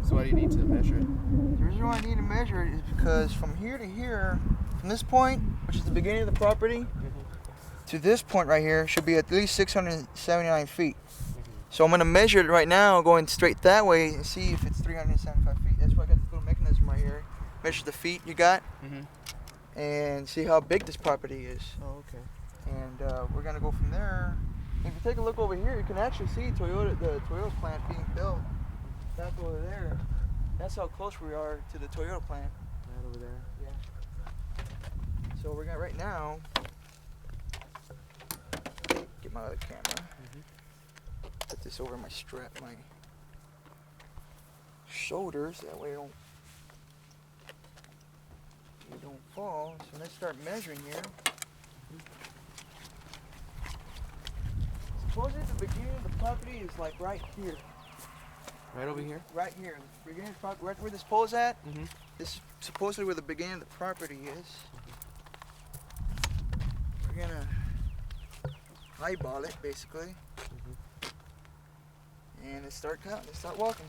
So why do you need to measure it? The reason why I need to measure it is because from here to here, from this point, which is the beginning of the property, to this point right here, should be at least 679 feet. So I'm going to measure it right now, going straight that way, and see if it's 375 feet. That's why I got this little mechanism right here. Measure the feet you got, and see how big this property is. Oh, okay. And we're going to go from there. If you take a look over here, you can actually see the Toyota's plant being built back over there. That's how close we are to the Toyota plant. Right over there. Yeah. So we're gonna right now get my other camera. Put this over my strap, my shoulders. That way it don't fall. So let's start measuring here. Supposedly the beginning of the property is like right here. Right over here? Right here. The beginning of the property, right where this pole's at. This is supposedly where the beginning of the property is. We're gonna eyeball it basically. And let's start counting. Let's start walking.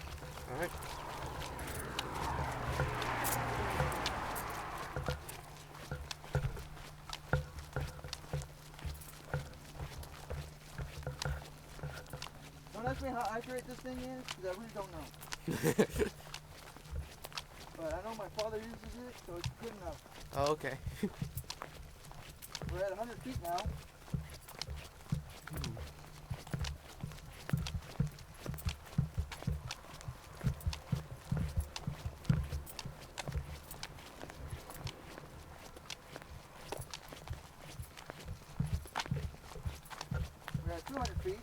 All right. Don't ask me how accurate this thing is, because I really don't know. But I know my father uses it, so it's good enough. Oh, okay. We're at 100 feet now. We're at 200 feet.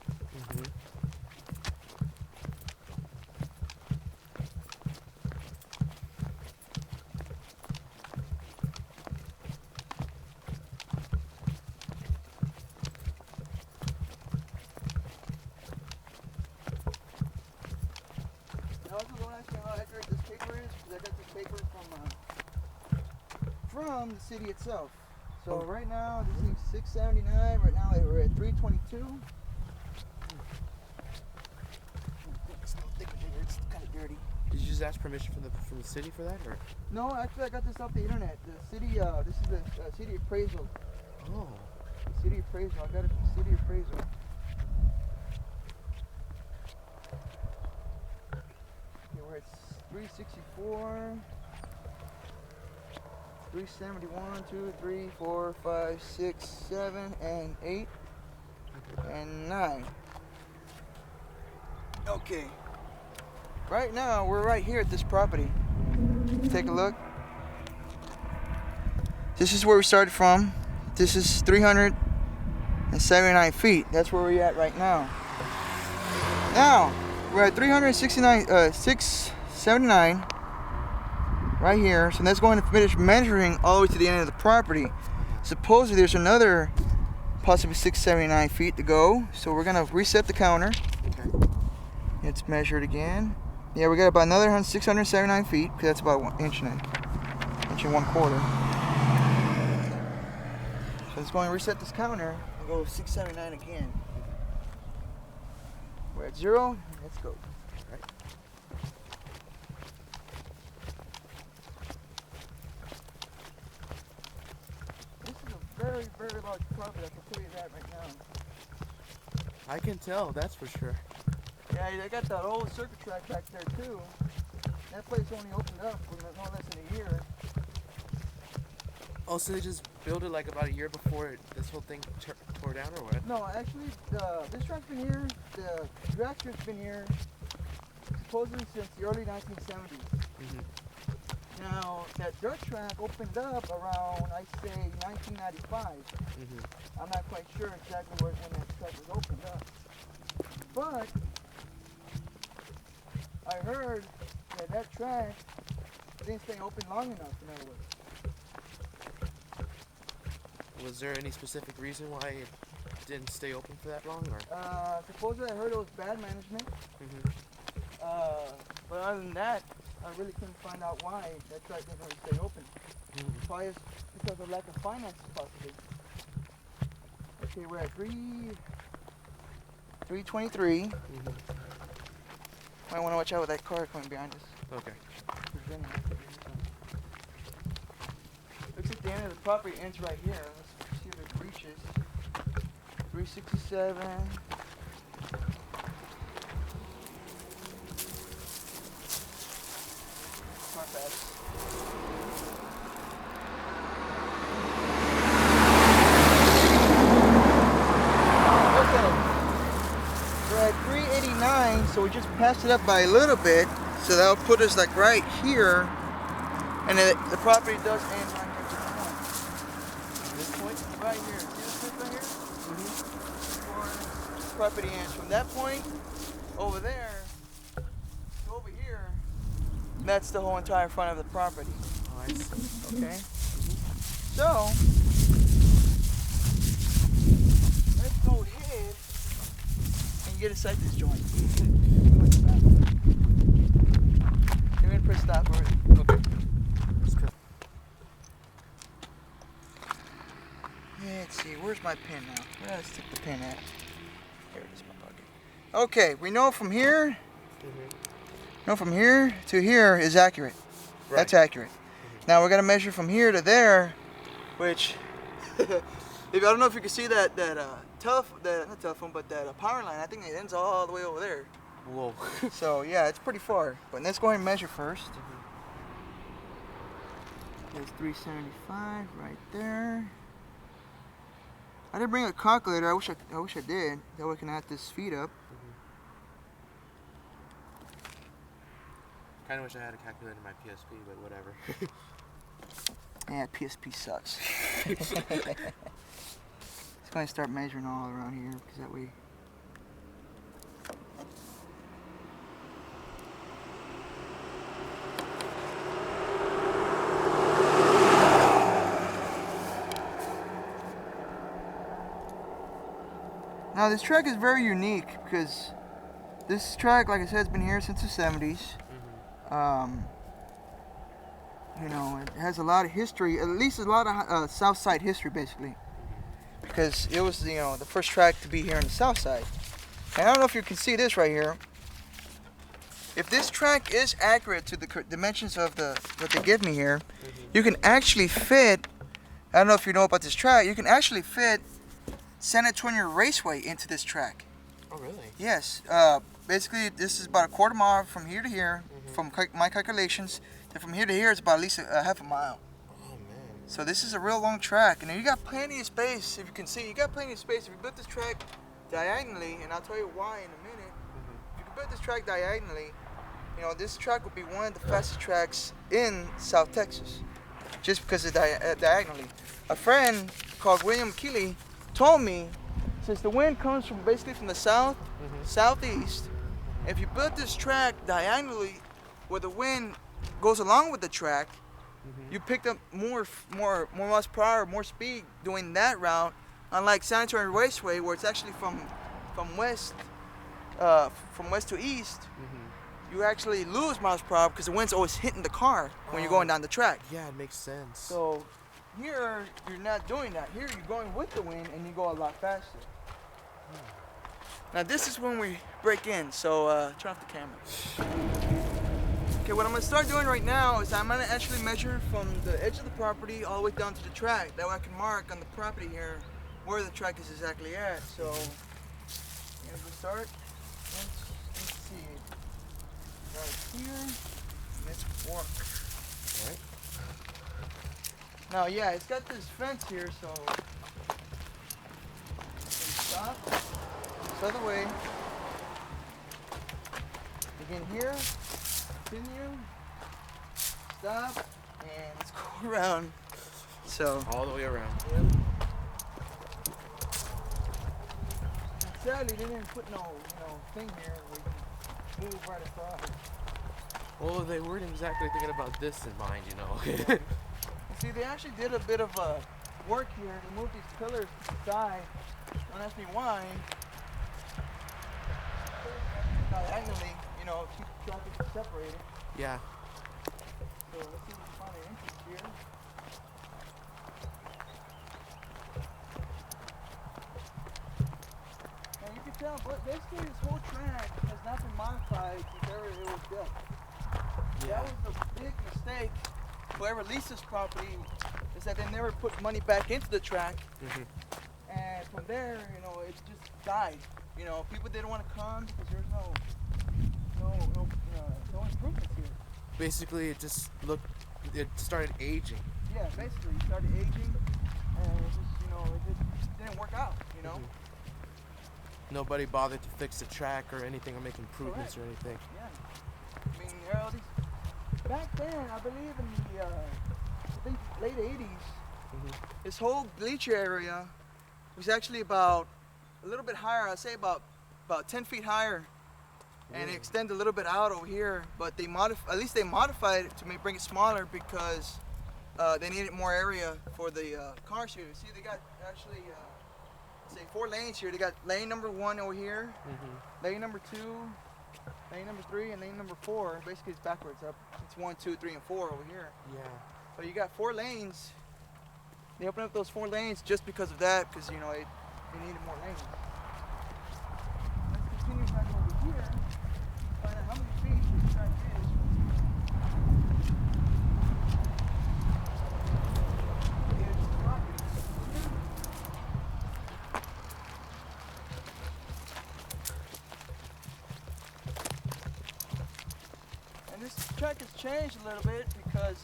Also, don't ask me how accurate this paper is, because I got this paper from the city itself. So right now, this thing's 679. Right now, we're at 322. It's kind of dirty. Did you just ask permission from the city for that, or? No, actually, I got this off the internet. The city, this is the city appraisal. Oh. The city appraisal. I got it from the city appraisal. We're at 364, 371, 2, 3, 4, 5, 6, 7, and 8, and 9. Okay. Right now, we're right here at this property. Take a look. This is where we started from. This is 379 feet. That's where we're at right now. Now, we're at 679 right here. So that's going to finish measuring all the way to the end of the property. Supposedly there's another possibly 679 feet to go. So we're going to reset the counter. It's measured again. Yeah, we got about another 679 feet, because that's about 1 inch and 1/4. So let's go and reset this counter and go 679 again. We're at 0. Let's go. Right. This is a very, very large property. I can tell you that right now. I can tell, that's for sure. Yeah, they got that old circuit track back there too. That place only opened up for no less than a year. Oh, so they just built it like about a year before this whole thing tore down, or what? No, actually, this track's been here. The drag strip's been here supposedly since the early 1970s. Now, that dirt track opened up around, I'd say, 1995. I'm not quite sure exactly when that track was opened up. But I heard that that track didn't stay open long enough, in other words. Was there any specific reason why it didn't stay open for that long, or? Supposedly I heard it was bad management. But other than that, I really couldn't find out why that track didn't really stay open. Probably because of lack of finances, possibly. Okay, we're at 323. Might want to watch out with that car coming behind us. Okay. Looks like the end of the property ends right here. Let's see if it reaches 367. Not bad. Okay. We're at 389, so we just passed it up by a little bit. So that'll put us like right here. And then the property does end right here to the point. This point? Right here. See this point right here? Mm-hmm. Property ends from that point over there to over here. That's the whole entire front of the property. Oh, I see. Okay. So let's go ahead and get inside this joint. You're gonna press stop already. Okay. Let's go. Let's see, where's my pin now? Where did I stick the pin at? Here it is, my pocket. Okay, we know from here, from here to here is accurate. Right. That's accurate. Now we're gonna measure from here to there, which, if I don't know if you can see that not telephone, but that power line. I think it ends all the way over there. Whoa. So yeah, it's pretty far. But let's go ahead and measure first. There's 375 right there. I didn't bring a calculator. I wish I did. That way I can add this speed up. Kind of wish I had a calculator in my PSP, but whatever. Yeah, PSP sucks. Let's go ahead and start measuring all around here, because that way. Now this track is very unique because this track, like I said, has been here since the 70s. You know, it has a lot of history, at least a lot of South Side history, basically, because it was, you know, the first track to be here in the South Side. And I don't know if you can see this right here. If this track is accurate to the dimensions of what they give me here, you can actually fit. I don't know if you know about this track. You can actually fit San Antonio Raceway into this track. Oh, really? Yes. Basically, this is about a quarter mile from here to here, from my calculations. And from here to here, it's about at least a half a mile. Oh, man. So this is a real long track. And you got plenty of space, if you can see. You got plenty of space. If you built this track diagonally, and I'll tell you why in a minute. If you could build this track diagonally, you know, this track would be one of the fastest tracks in South Texas. Just because of diagonally. A friend called William Keeley told me, since the wind comes from basically from the south, southeast, if you build this track diagonally where the wind goes along with the track, you picked up more miles per hour, more speed doing that route, unlike San Antonio Raceway where it's actually from west to east. You actually lose miles per hour because the wind's always hitting the car when you're going down the track. Yeah, it makes sense. So here, you're not doing that. Here, you're going with the wind and you go a lot faster. Now this is when we break in, so turn off the camera. Okay, what I'm gonna start doing right now is I'm gonna actually measure from the edge of the property all the way down to the track. That way I can mark on the property here where the track is exactly at. So, here's the start. Let's see. Right here. Let's work. All right. Now, yeah, it's got this fence here, so stop. This other way. Begin here. Continue. Stop. And let's go around. So. All the way around. Yep. Sadly, they didn't put no thing here where you can move right across. Well, they weren't exactly thinking about this in mind, you know. See, they actually did a bit of work here to move these pillars to the side. Don't ask me why. Diagonally, you know, keep traffic separated. Yeah. So let's see if we can find an entrance here. And you can tell, but basically this whole track has not been modified since ever it was built. That was the big mistake. Whoever leased this property is that they never put money back into the track. And from there, you know, it just died. You know, people didn't want to come because there's no improvements here. Basically, it started aging. Yeah, basically, it started aging, and it just, you know, it just didn't work out, you know? Nobody bothered to fix the track or anything or make improvements or anything. Yeah. I mean, there are all these, back then, I believe in the, I think late 80s, this whole bleacher area was actually about a little bit higher. I'd say about 10 feet higher, and it extended a little bit out over here. But they at least they modified it to bring it smaller because they needed more area for the cars here. See, they got actually say 4 lanes here. They got lane number 1 over here, lane number 2, lane number 3, and lane number 4. Basically, it's backwards. It's 1, 2, 3, and 4 over here. Yeah. So you got 4 lanes. They opened up those 4 lanes just because of that, because you know they needed more lanes. Let's continue back over here. Find out how many feet this track is. Here's the property. And this track has changed a little bit because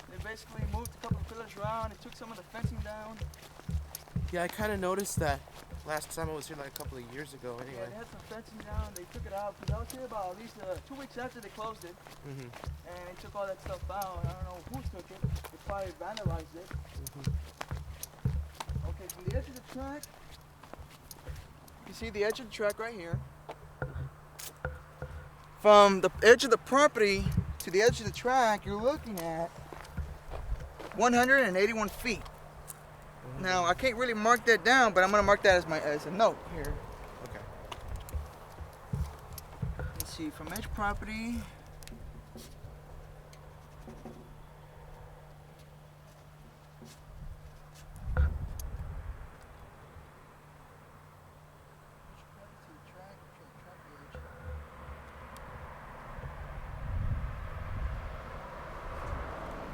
they basically moved a couple of pillars around. They took some of the fencing down. Yeah, I kind of noticed that last time I was here, like a couple of years ago. Anyway. Yeah, they had some fencing down. They took it out because I was here about at least 2 weeks after they closed it, and they took all that stuff out. I don't know who took it. They probably vandalized it. Okay, from the edge of the track, you see the edge of the track right here. From the edge of the property to the edge of the track, you're looking at 181 feet. Now, I can't really mark that down, but I'm going to mark that as a note here. Okay. Let's see, from edge property.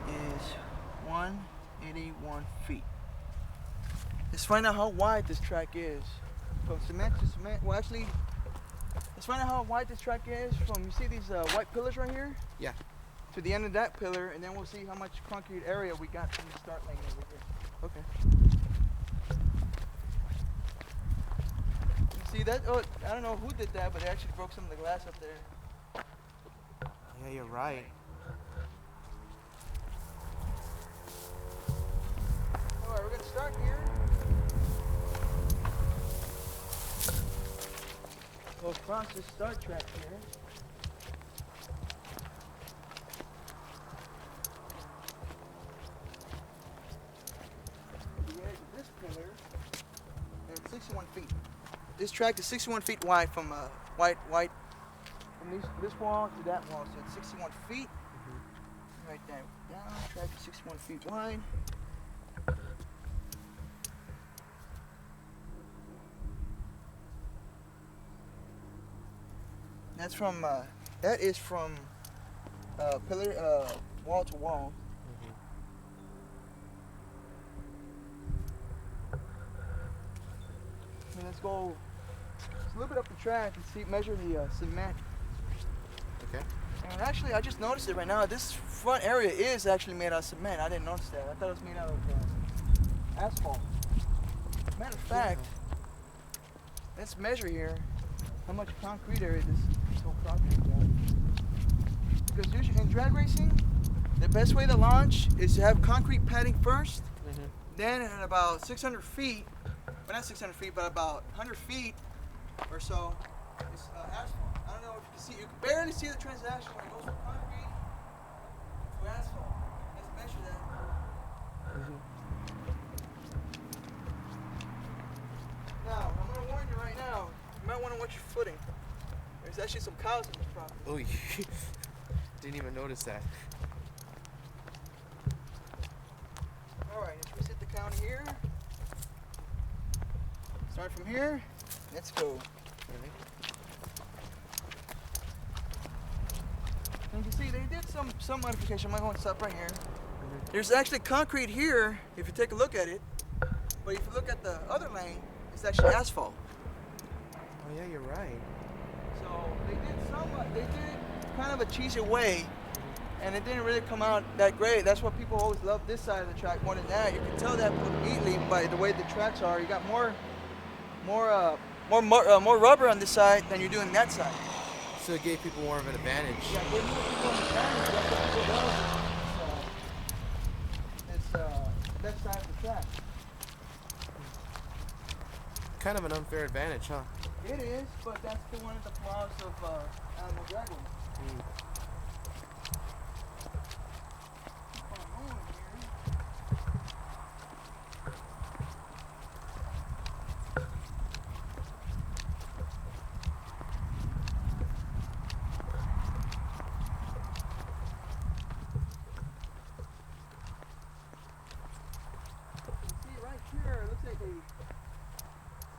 Is 181 feet. Let's find out how wide this track is. From cement to cement. Well, actually, let's find out how wide this track is from, you see these white pillars right here? Yeah. To the end of that pillar, and then we'll see how much concrete area we got from the start lane over here. Okay. You see that? Oh, I don't know who did that, but they actually broke some of the glass up there. Yeah, you're right. Alright, we're going to start here. Go across this start track here. The edge of this pillar, and 61 feet. This track is 61 feet wide from from this wall to that wall, so it's 61 feet. Write that down. Track is 61 feet wide. That's from that is from pillar wall to wall. And let's go just a little bit up the track and see, measure the cement. Okay. And actually, I just noticed it right now. This front area is actually made out of cement. I didn't notice that. I thought it was made out of asphalt. Matter of fact, let's measure here how much concrete area this whole property got. Because usually in drag racing, the best way to launch is to have concrete padding first. Then at about 600 feet, well not 600 feet, but about 100 feet or so, it's asphalt. I don't know if you can see, you can barely see the transaction when it goes from concrete to asphalt. Let's measure that. Now, I'm going to warn you right now, you might want to watch your footing. There's actually some cows in this property. Oh, didn't even notice that. Alright, let's reset the counter here. Start from here. Let's go. And you can see they did some modification. I'm going to stop right here. There's actually concrete here if you take a look at it. But if you look at the other lane, it's actually asphalt. Oh yeah, you're right. So they did it kind of a cheesy way, and it didn't really come out that great. That's why people always love this side of the track more than that. You can tell that immediately by the way the tracks are. You got more rubber on this side than you do on that side. So it gave people more of an advantage. Yeah, it gave more people an advantage. That's what people love. That side of the track. Kind of an unfair advantage, huh? It is, but that's one of the flaws of Alamo Dragway.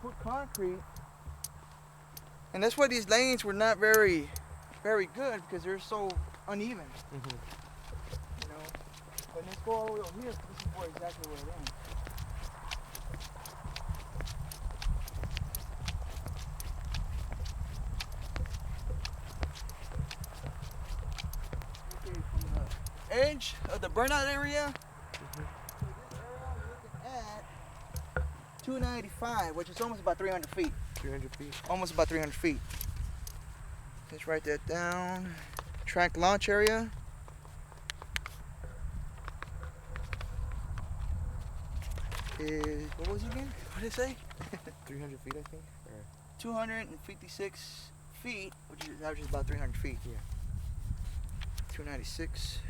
Put concrete, and that's why these lanes were not very good, because they're so uneven. You know, but let's go all the way over here. This is where exactly where it ends. Okay, from the edge of the burnout area. 295, which is almost about 300 feet. 300 feet. Almost about 300 feet. Let's write that down. Track launch area. Is, what was it again? What did it say? 300 feet, I think? Or 256 feet, which is averages about 300 feet. Yeah. 296.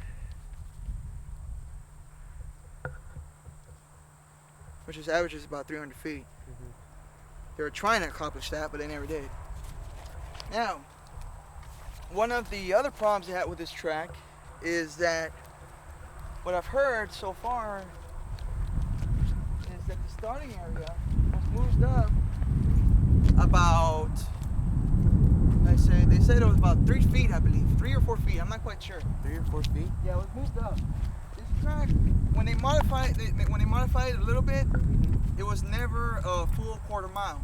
Which is averages about 300 feet. They were trying to accomplish that, but they never did. Now, one of the other problems they had with this track is that what I've heard so far is that the starting area was moved up about, they said it was about 3 feet, I believe. 3 or 4 feet, I'm not quite sure. 3 or 4 feet? Yeah, it was moved up. This track, when they modified it a little bit, it was never a full quarter mile.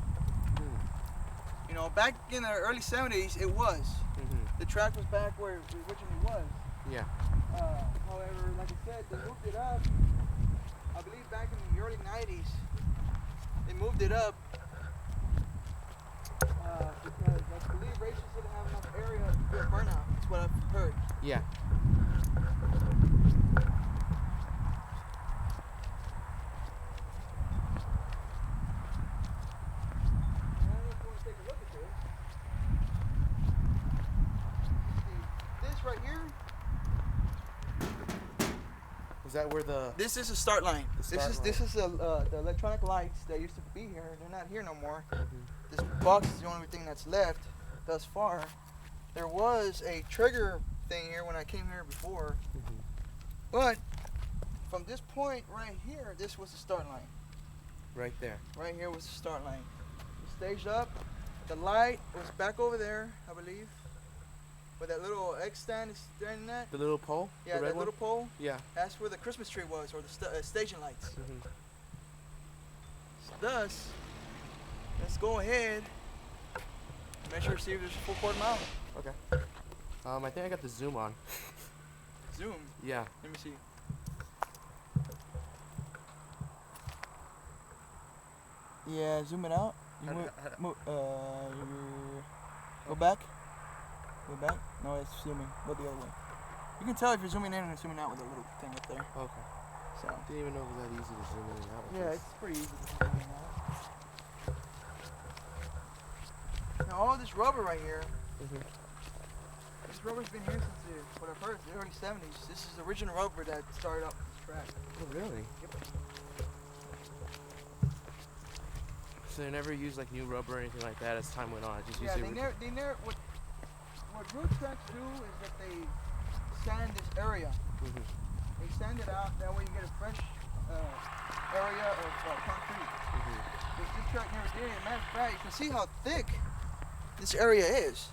You know, back in the early 70s, it was. The track was back where it originally was. Yeah. However, like I said, they moved it up. I believe back in the early 90s, they moved it up because I believe racers didn't have enough area to do a burnout. That's what I've heard. Yeah. Right here. Is that where the... This is a start line. This is the electronic lights that used to be here. They're not here no more. This box is the only thing that's left thus far. There was a trigger thing here when I came here before, but from this point right here, this was the start line. Right there. Right here was the start line. Staged up. The light was back over there, I believe. Where that little X stand is standing at? The little pole? Yeah, that little pole? Yeah. That's where the Christmas tree was, or the staging lights. Thus, let's go ahead and measure, see if there's a full quarter mile. Okay. I think I got the zoom on. Zoom? Yeah. Let me see. Yeah, zoom it out. Go back. Go back? No, it's zooming. Go the other way. You can tell if you're zooming in and zooming out with a little thing up there. Okay. So. Didn't even know it was that easy to zoom in and out with Yeah, this. it's pretty easy to zoom in and out. Now all this rubber right here, this rubber's been here since what I've heard, the early 70s. This is the original rubber that started up this track. Oh, really? Yep. So they never used like new rubber or anything like that as time went on. I just Yeah, used they never. What road tracks do is that they sand this area. They sand it out. That way you get a fresh area of concrete. This track never did. As a matter of fact, you can see how thick this area is.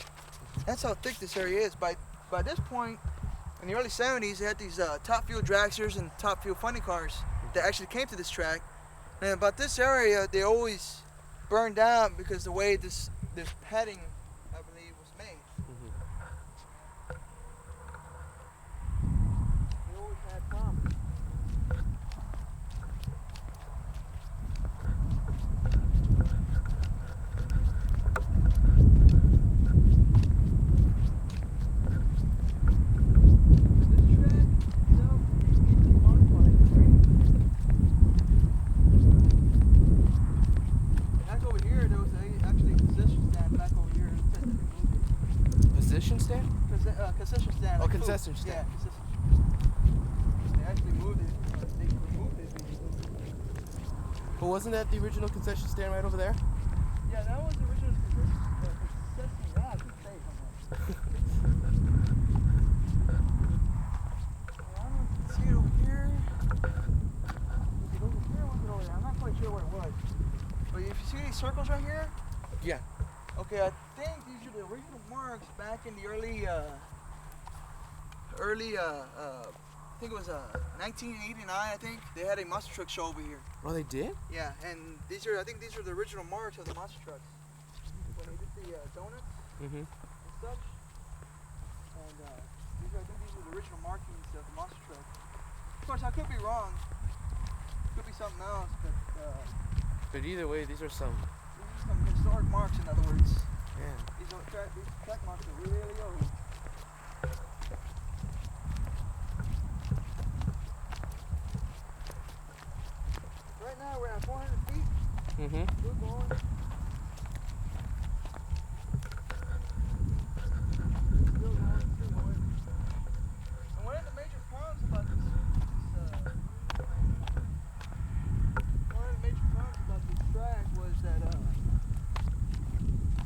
That's how thick this area is. By By this point, in the early 70s, they had these top fuel dragsters and top fuel funny cars that actually came to this track. And about this area, they always burned out because the way this padding, I believe, was made. They always had problems. Concession stand? Concession stand. Oh, concession stand. Yeah, concession stand. They actually moved it. They moved it. But wasn't that the original concession stand right over there? Yeah, that was the original concession. Yeah, I should say something. I don't know if you can see it over here. Was it over here or was it over there? I'm not quite sure what it was. But if you see these circles right here? Yeah. Okay, I think these are the original marks back in the early, I think it was 1989. I think they had a monster truck show over here. Oh, they did? Yeah, and I think these are the original marks of the monster trucks when they did the donuts and such. And I think these are the original markings of the monster truck. Of course, I could be wrong. Could be something else, But either way, these are some historic marks, in other words. Yeah. These track marks are really old. Right now we're at 400 feet. We're going. Still going. And one of the major problems about this track was that it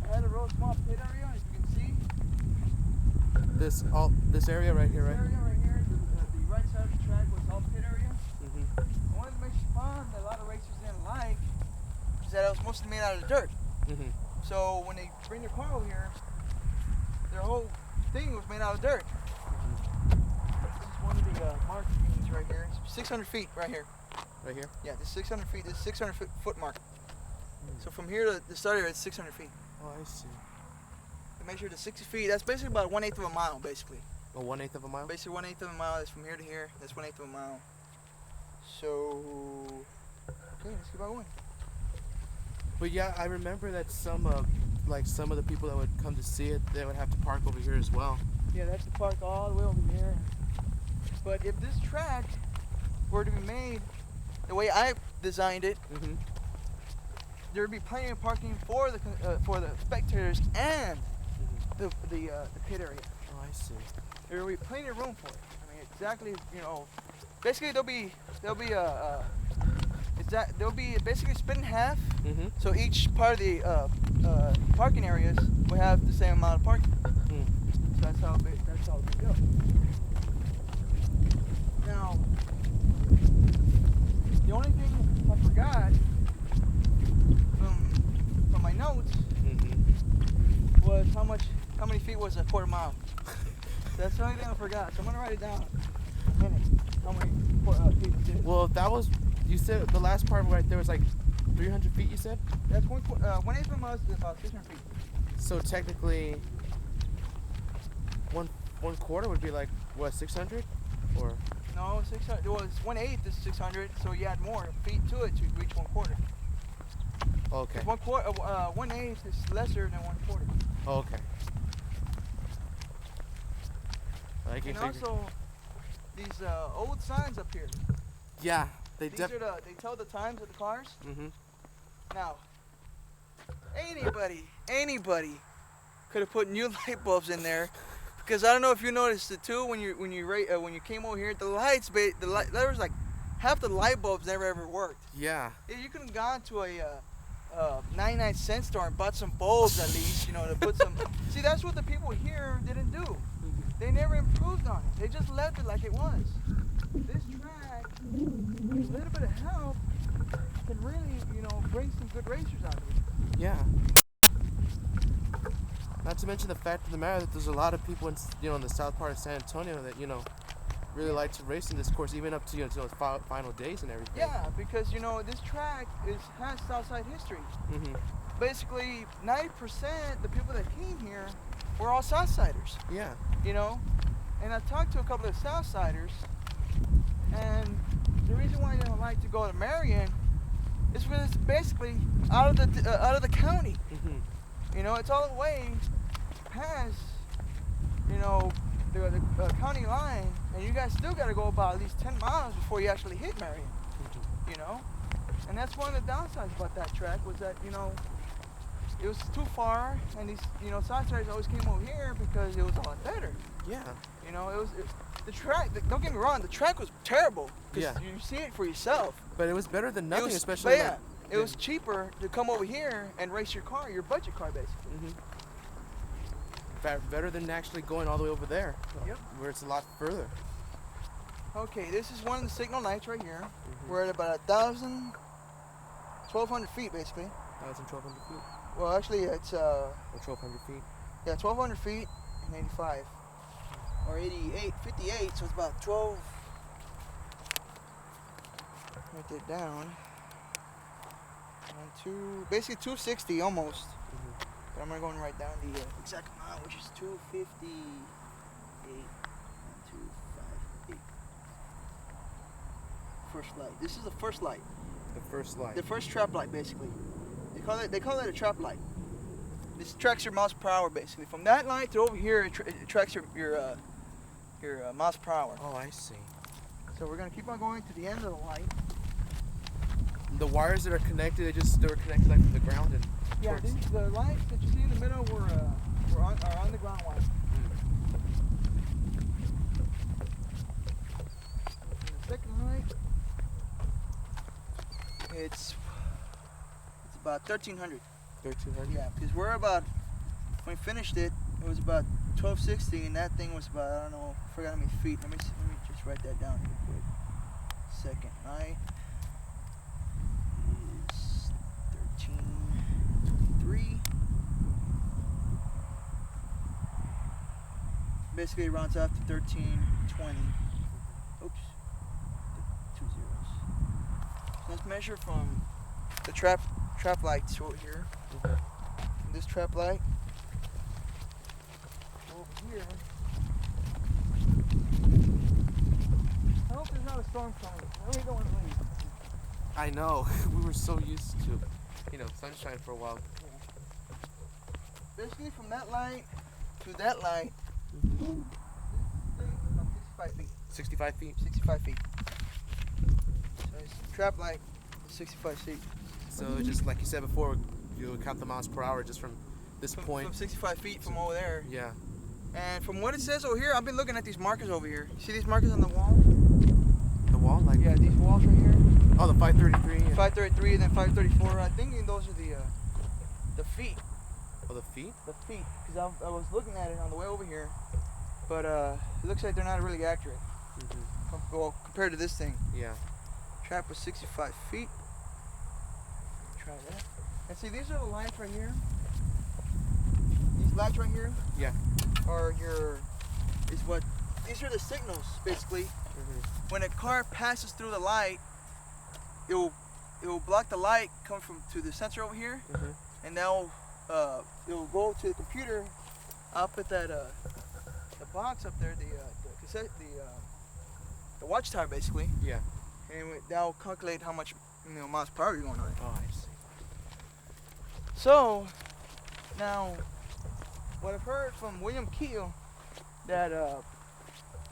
had a real small pit area, as you can see. This area right here, right? This area right here, the right side of the track was all pit area. And one of the major problems that a lot of racers didn't like is that it was mostly made out of dirt. So when they bring their car over here, their whole thing was made out of dirt. This is one of the markings right here. It's 600 feet right here. Right here? Yeah, this is 600 feet. This is 600 foot mark. So from here to the start area, it's 600 feet. Oh, I see. They measure to 60 feet. That's basically about 1/8 of a mile, basically. Oh, 1/8 of a mile? Basically 1/8 of a mile. That's from here to here. That's 1/8 of a mile. So, okay, let's keep on going. But yeah, I remember that some of the people that would come to see it, they would have to park over here as well. Yeah, that's the park all the way over here. But if this track were to be made the way I designed it, there would be plenty of parking for the spectators and the pit area. Oh, I see. There will be plenty of room for it. I mean, exactly, you know, basically they'll be basically split in half. So each part of the parking areas will have the same amount of parking. So that's how it go. Now, the only thing I forgot from my notes was how many feet was a quarter mile. That's the only thing I forgot. So I'm gonna write it down in a minute. How many feet was it? Well, that was, you said the last part right there was like 300 feet, you said? That's 1/8 of a mile is about 600 feet. So technically, one quarter would be like, what, 600? Or? No, 600. Well, it's 1/8 is 600, so you add more feet to it to reach 1/4. Okay. 1/8 is lesser than 1/4. Oh, okay. And also, these old signs up here. Yeah, they they tell the times of the cars. Now, anybody could have put new light bulbs in there, because I don't know if you noticed it too when you came over here. The lights, there was like half the light bulbs never ever worked. Yeah. You could have gone to a 99-cent store and bought some bulbs at least, you know, to put some. See, that's what the people here didn't do. They never improved on it. They just left it like it was. This track, with a little bit of help, can really, you know, bring some good racers out of it. Yeah. Not to mention the fact of the matter that there's a lot of people in in the south part of San Antonio that really like to race in this course, even up to final days and everything. Yeah, because this track has Southside history. Mhm. Basically, 90% the people that came here were all Southsiders. Yeah. And I talked to a couple of Southsiders, and the reason why they don't like to go to Marion is because it's basically out of the county. Mhm. It's all the way past the county line, and you guys still got to go about at least 10 miles before you actually hit Marion. And that's one of the downsides about that track was that it was too far, and these Southsiders always came over here because it was a lot better. Yeah. The track. Don't get me wrong, the track was terrible. Yeah. You see it for yourself. But it was better than nothing, But especially. yeah, it was cheaper to come over here and race your budget car, basically. Mhm. Better than actually going all the way over there. Yep. Where it's a lot further. Okay, this is one of the signal lights right here. Mhm. We're at about 1,200 feet, basically. 1,200 feet. Well, actually, it's Or 1,200 feet. 1,200 feet and 85. Or 88, 58, so it's about 12. Write that down. Basically 260 almost. Mhm. But I'm gonna go and write down the exact amount, which is 258. 258. First light. This is the first light. The first light. The first trap light, basically. They call it a trap light. This tracks your miles per hour, basically. From that light to over here, it tracks your miles per hour. Oh, I see. So we're gonna keep on going to the end of the light. The wires that are connected, they were connected like from the ground and. Yeah, the lights that you see in the middle are on the ground wire. The second light, it's about 1,300. 1,300. Yeah, because when we finished it, it was about 1,260, and that thing was about, I don't know, I forgot how many feet. Let me just write that down real quick. Second light is 13.3. Basically, it rounds out to 13.20. Oops, 2 zeros. So let's measure from the trap lights over here. Okay. This trap light over here. I hope there's not a storm coming. I really don't want to leave. I know. We were so used to, sunshine for a while. Basically, from that light to that light, Mm-hmm. this thing is about 65 feet. 65 feet. 65 feet. So it's trap light, 65 feet. So just like you said before, you count the miles per hour just from this point. From 65 feet from over there. Yeah. And from what it says over here, I've been looking at these markers over here. You see these markers on the wall? The wall, like. Yeah, these walls right here. Oh, the 533. And 533 and then 534. I think those are the feet. Oh, the feet. The feet. Because I was looking at it on the way over here, but it looks like they're not really accurate. Mm-hmm. Well, compared to this thing. Yeah. Trap was 65 feet. Try that. And see, these are the lights right here. These lights right here. Yeah. These are the signals, basically. Mm-hmm. When a car passes through the light, it will block the light coming to the sensor over here, Mm-hmm. and now it'll go to the computer. I'll put that the box up there, the cassette, the watchtower, basically. Yeah. And that'll calculate how much miles per hour you're going on. Oh, I see. So now, what I've heard from William Keel, that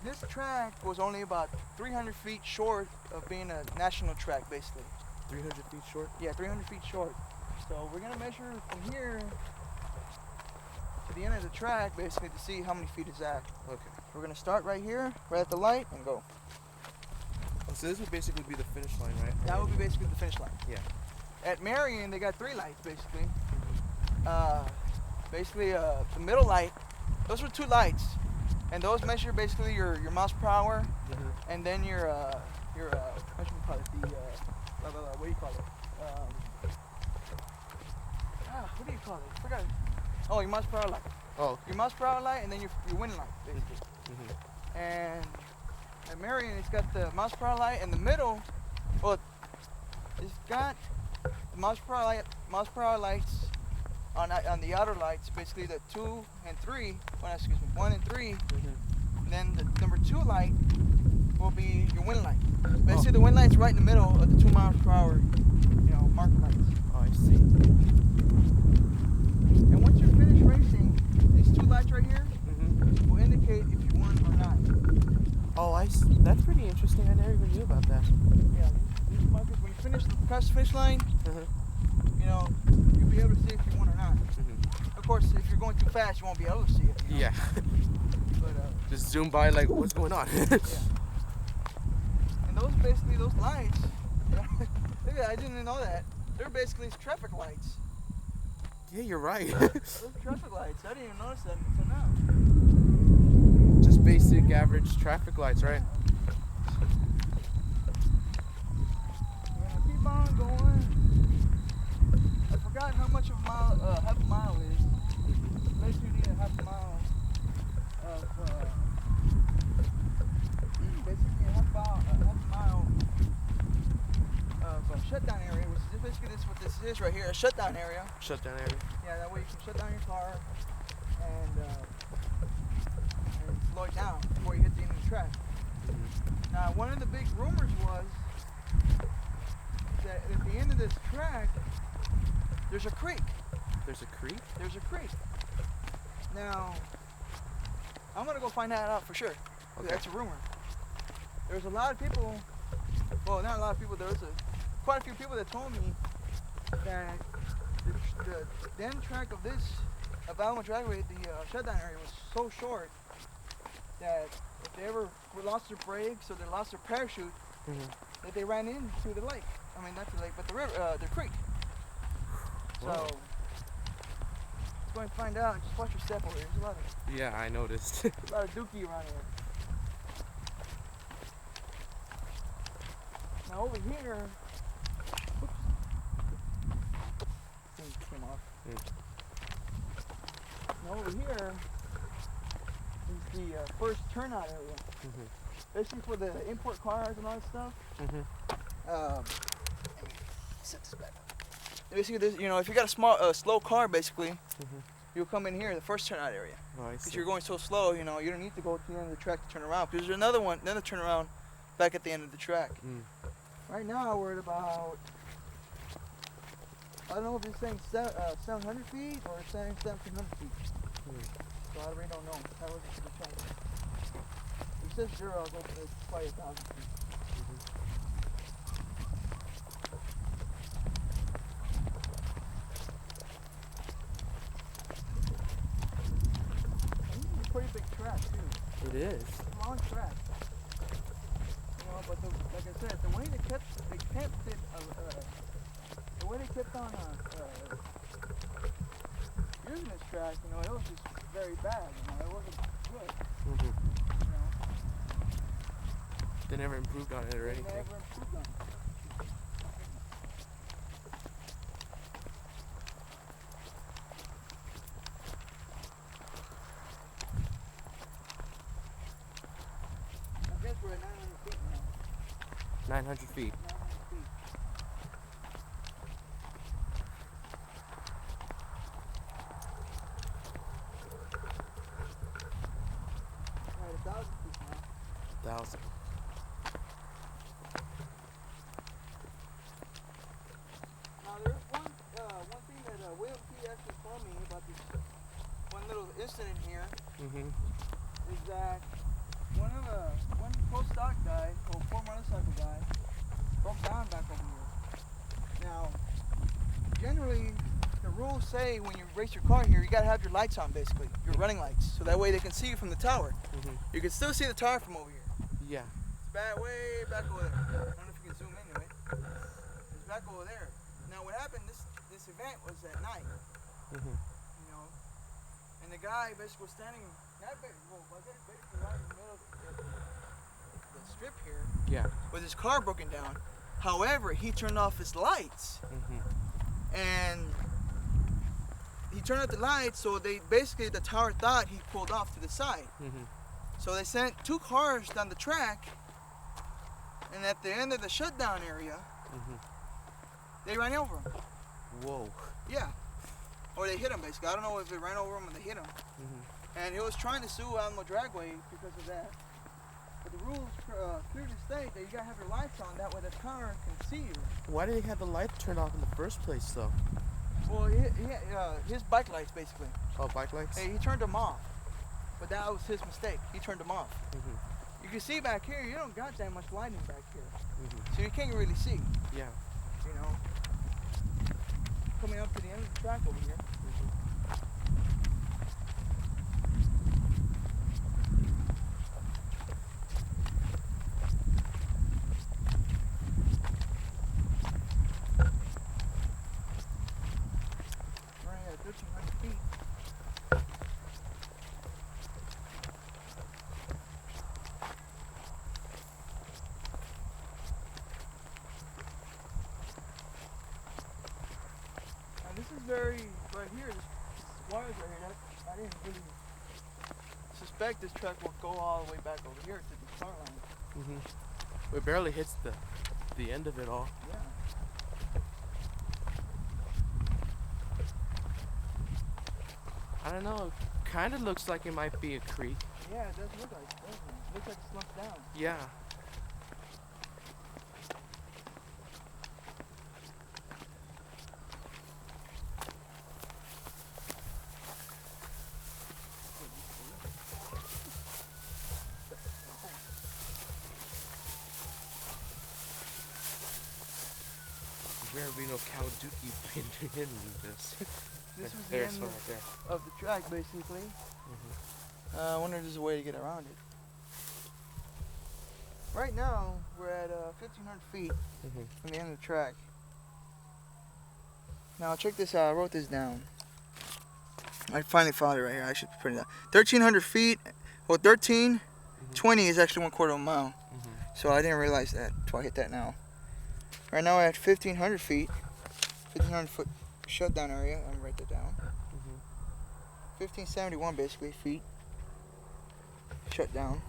this track was only about 300 feet short of being a national track, basically. 300 feet short. Yeah, 300 feet short. So we're gonna measure from here to the end of the track, basically, to see how many feet is that. Okay. We're gonna start right here, right at the light, and go. Oh, so this would basically be the finish line, right? That would be basically the finish line. Yeah. At Marion, they got 3 lights, basically. The middle light, those were 2 lights, and those measure basically your miles per hour, Mm-hmm. and then your what do you call it? What do you call it? What do you call it? I forgot. Oh, your miles per hour light. Oh. Your miles per hour light, and then your wind light, basically. Mm-hmm. And at Marion, it's got the miles per hour light in the middle. Well, it's got the miles per hour lights on the outer lights, basically the 2 and 3. Well, excuse me, 1 and 3. Mm-hmm. And then the number 2 light will be your wind light. Basically, the wind light's right in the middle of the 2 miles per hour, marker lights. Oh, I see. And once you finish racing, these 2 lights right here Mm-hmm. will indicate if you won or not. Oh, I see. That's pretty interesting. I never even knew about that. Yeah, these markers, when you finish across the finish line, Mm-hmm. You'll be able to see if you won or not. Mm-hmm. Of course, if you're going too fast, you won't be able to see it. Yeah. But just zoom by like, what's going on? yeah. And those lights, look at, I didn't know that. They're basically traffic lights. Yeah, you're right. Those traffic lights. I didn't even notice that until now. Just basic average traffic lights, right? We're gonna keep on going. I forgot how much of a mile, half a mile is. Basically, you need a half a mile of, basically a half mile of shutdown area, which is basically what this is right here, a shutdown area. Shutdown area. Yeah, that way you can shut down your car and slow it down before you hit the end of the track. Mm-hmm. Now, one of the big rumors was that at the end of this track, there's a creek. There's a creek? There's a creek. Now, I'm gonna go find that out for sure. Okay. That's a rumor. There's a lot of people, well, not a lot of people, there was quite a few people that told me that the end track of Alamo Dragway, the shutdown area, was so short that if they ever lost their brakes or they lost their parachute, Mm-hmm. that they ran into the lake. I mean, not the lake, but the river, the creek. Whoa. So, let's go and find out. Just watch your step over here. There's a lot of Yeah, I noticed. dookie around here. Now over here, oops, thing came off. Now over here is the first turnout area. Mm-hmm. Basically for the import cars and all that stuff. Mm-hmm. Let me set this back up. Basically, if you got a slow car, basically, Mm-hmm. you'll come in here, the first turnout area. Oh, I Because see. you're going so slow, you don't need to go to the end of the track to turn around. Because there's another turnaround back at the end of the track. Mm. Right now, we're at about, I don't know if it's saying 700 feet or it's saying 1,700 feet. Mm. So I really don't know. That was the check. It says 0, I was hoping it's probably 1,000 feet. Mm-hmm. This is a pretty big track, too. It is. It's a long track. But like I said, the way they kept it, the way they kept on using this track, it was just very bad. It wasn't good. Mm-hmm. They never improved on it or They anything. never improved on it. I guess we're at 900 feet now. 900 feet. 900 feet. We're at 1,000 feet now. 1,000. Now there's one thing that William P. actually told me about this one little incident here Mm-hmm. is that one pro stock guy, or poor motorcycle guy, broke down back over here. Now, generally, the rules say when you race your car here, you gotta have your lights on, basically, your running lights, so that way they can see you from the tower. Mm-hmm. You can still see the tower from over here. Yeah. It's way back over there. I don't know if you can zoom into it. It's back over there. Now, what happened? This event was at night. Mm-hmm. And the guy basically was standing, basically right in the middle of the strip here, Yeah. with his car broken down. However, he turned off his lights, Mm-hmm. and he turned out the lights, so they basically the tower thought he pulled off to the side. So they sent 2 cars down the track, and at the end of the shutdown area, they ran over him. Whoa. Yeah. Or they hit him, basically. I don't know if they ran over him or they hit him. And he was trying to sue Alamo Dragway because of that. But the rules clearly state that you gotta have your lights on, that way the car can see you. Why did he have the lights turned off in the first place, though? Well, his bike lights, basically. Oh, bike lights? Hey, he turned them off. But that was his mistake. He turned them off. You can see back here, you don't got that much lighting back here. So you can't really see. Yeah. You know, coming up to the end of the track over here. Right at 1,300 feet. This is very, right here, this wires right here, I didn't really suspect this truck will go all the way back over here to the car line. It barely hits the end of it all. Yeah. I don't know, it kind of looks like it might be a creek. Yeah, it does look like it, doesn't it? It looks like it slumps down. Yeah. Where we know Cal Dookie pinned in this. This was the There's end one right there. of the track, basically. I wonder if there's a way to get around it. Right now, we're at 1,500 feet from the end of the track. Now, check this out. I wrote this down. I finally found it right here. I should put it down. 1,300 feet. Well, 1,320 is actually 1/4 of a mile. So I didn't realize that until I hit that now. Right now, we're at 1,500 feet. 1,500 foot shutdown area. I'm gonna write that down. 1,571 basically feet. Shut down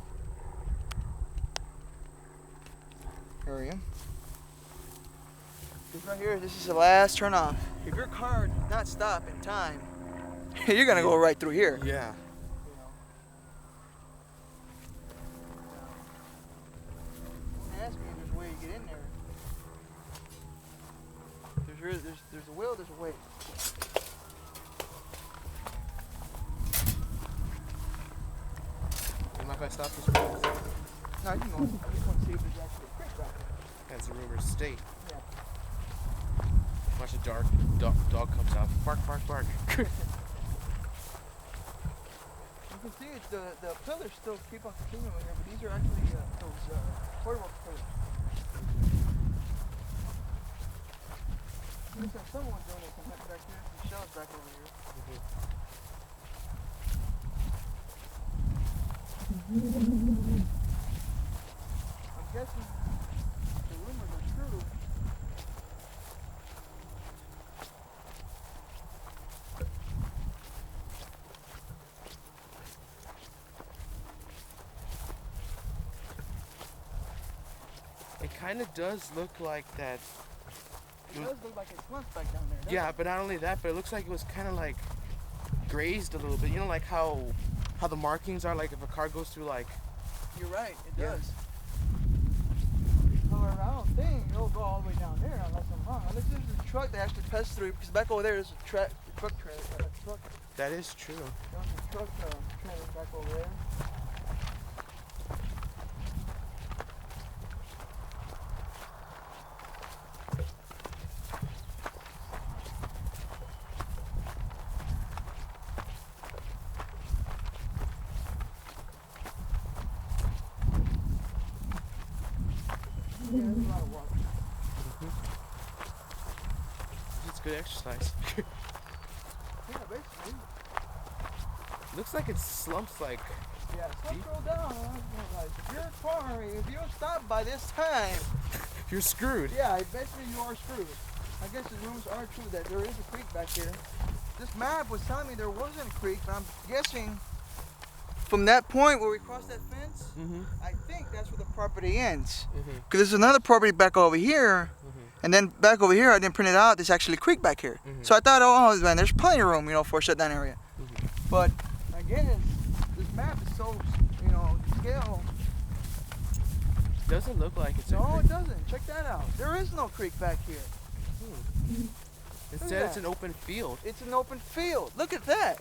area. This right here, this is the last turn off. If your car does not stop in time, you're gonna go right through here. Yeah. Don't ask me if there's a way to get in there. There's a will, there's a way. Am I if I stop this road? No, you can go. I just want to see if there's actually a creek back there. As the rumors state. Yeah. Watch a dog comes out. Bark, bark, bark. You can see it, the pillars still keep on continuing here, but these are actually those portable pillars. Looks like someone's doing it back here. Some shells back over here. I'm guessing the rumors are true. It kind of does look like that. It does look like it slumps back down there. Yeah, but not only that, but it looks like it was kind of like grazed a little bit. You know, like how the markings are, like if a car goes through, like. You're right, it Yeah. does. However, I don't think it'll go all the way down there unless I'm wrong. Unless there's a truck that actually passes through, because back over there there's a truck trailer. That is true. There's a truck trailer back over there. Yeah, there's a lot of water. It's good exercise. Yeah, basically. Looks like it slumps like. Yeah, slumps roll down. If your car, if you don't stop by this time, You're screwed. yeah, eventually you are screwed. I guess the rumors are true that there is a creek back here. this map was telling me there wasn't a creek, but I'm guessing from that point where we crossed that fence, I think that's where the property ends. Because there's another property back over here, and then back over here, I didn't print it out, there's actually a creek back here. So I thought, oh man, there's plenty of room, you know, for a shutdown area. But I guess this map is so, you know, scale. Doesn't look like it's. No, it doesn't. Check that out. There is no creek back here. Instead, it's an open field. It's an open field. Look at that.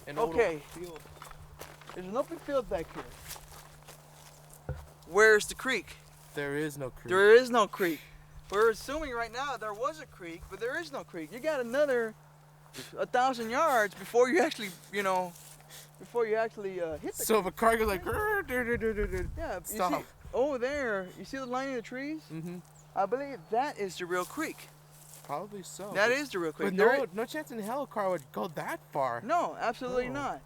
Okay. There's an open field back here. Where's the creek? There is no creek. There is no creek. We're assuming right now there was a creek, but there is no creek. You got another 1,000 yards before you actually, you know, hit the So if a car goes like, yeah, stop. You see, over there, you see the line of the trees? I believe that is the real creek. Probably so. That is the real creek. But no chance in hell a car would go that far. No, absolutely not.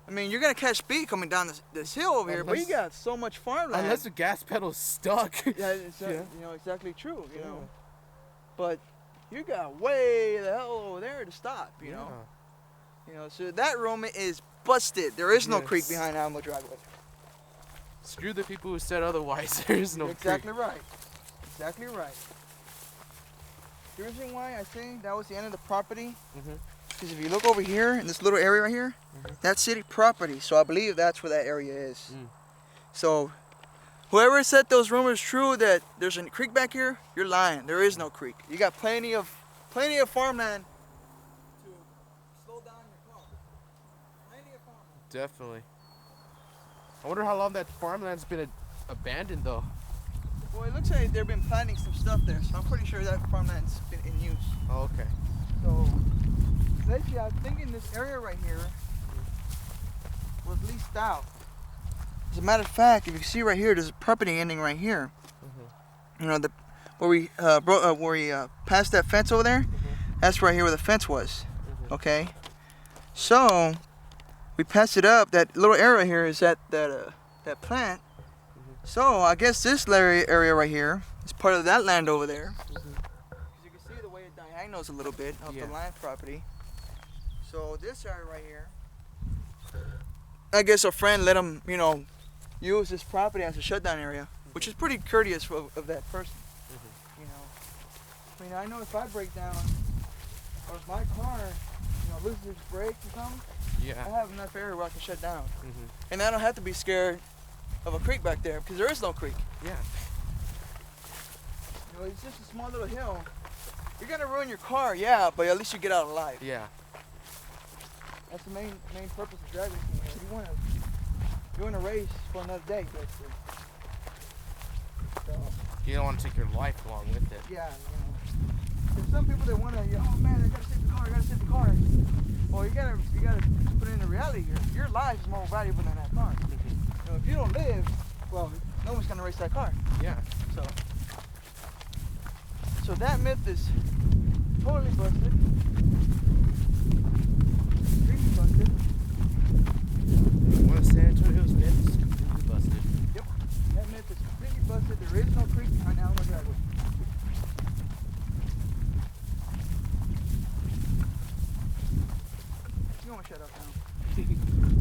I mean, you're gonna catch speed coming down this hill over here, but you got so much farmland. Unless the gas pedal's stuck. Yeah, it's you know, exactly true. You know, but you got way the hell over there to stop. You know, so that room is busted. There is no creek behind Alamo Dragway. Screw the people who said otherwise. There is no creek. Exactly right. Exactly right. The reason why I say that was the end of the property, because if you look over here in this little area right here, that's city property. So I believe that's where that area is. So whoever said those rumors true that there's a creek back here, you're lying. There is no creek. You got plenty of farmland to slow down your car. Plenty of farmland. Definitely. I wonder how long that farmland's been abandoned though. Well, it looks like they've been planting some stuff there, so I'm pretty sure that farmland's been in use. Oh, okay. So, basically, I'm thinking this area right here was leased out. As a matter of fact, if you see right here, there's a property ending right here. You know, where we passed that fence over there. That's right here where the fence was. Okay. So we passed it up. That little area here is that plant. So I guess this area right here is part of that land over there. Because you can see the way it diagonals a little bit of the land property. So this area right here, I guess a friend let him, you know, use this property as a shutdown area, which is pretty courteous of that person. You know, I mean, I know if I break down or if my car, you know, loses its brakes or something, I have enough area where I can shut down, and I don't have to be scared of a creek back there because there is no creek. Yeah. You know, it's just a small little hill. You're gonna ruin your car, yeah, but at least you get out alive. Yeah. That's the main purpose of drag racing. You wanna race for another day, basically. So, You don't want to take your life along with it. yeah, you know. There's some people that wanna, oh man, I gotta save the car. Well, you gotta put it in the reality here. Your life is more valuable than that car. You know, if you don't live, well, no one's gonna race that car. Yeah. So that myth is totally busted. Completely busted. One of San Antonio's myths is completely busted. Yep. That myth is completely busted. There is no creek behind Alamo Dragway. You want to shut up now?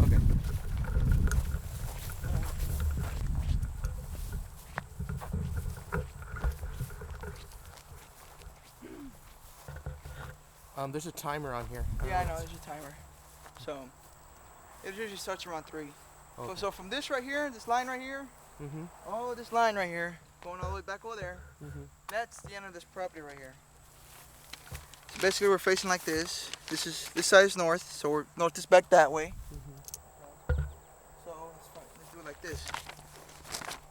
Okay. There's a timer on here. Yeah, I know, there's a timer. So, it usually starts around 3. Okay. So from this right here, this line right here, oh, this line right here, going all the way back over there, that's the end of this property right here. So basically we're facing like this. This side is north, so north is back that way. So let's do it like this.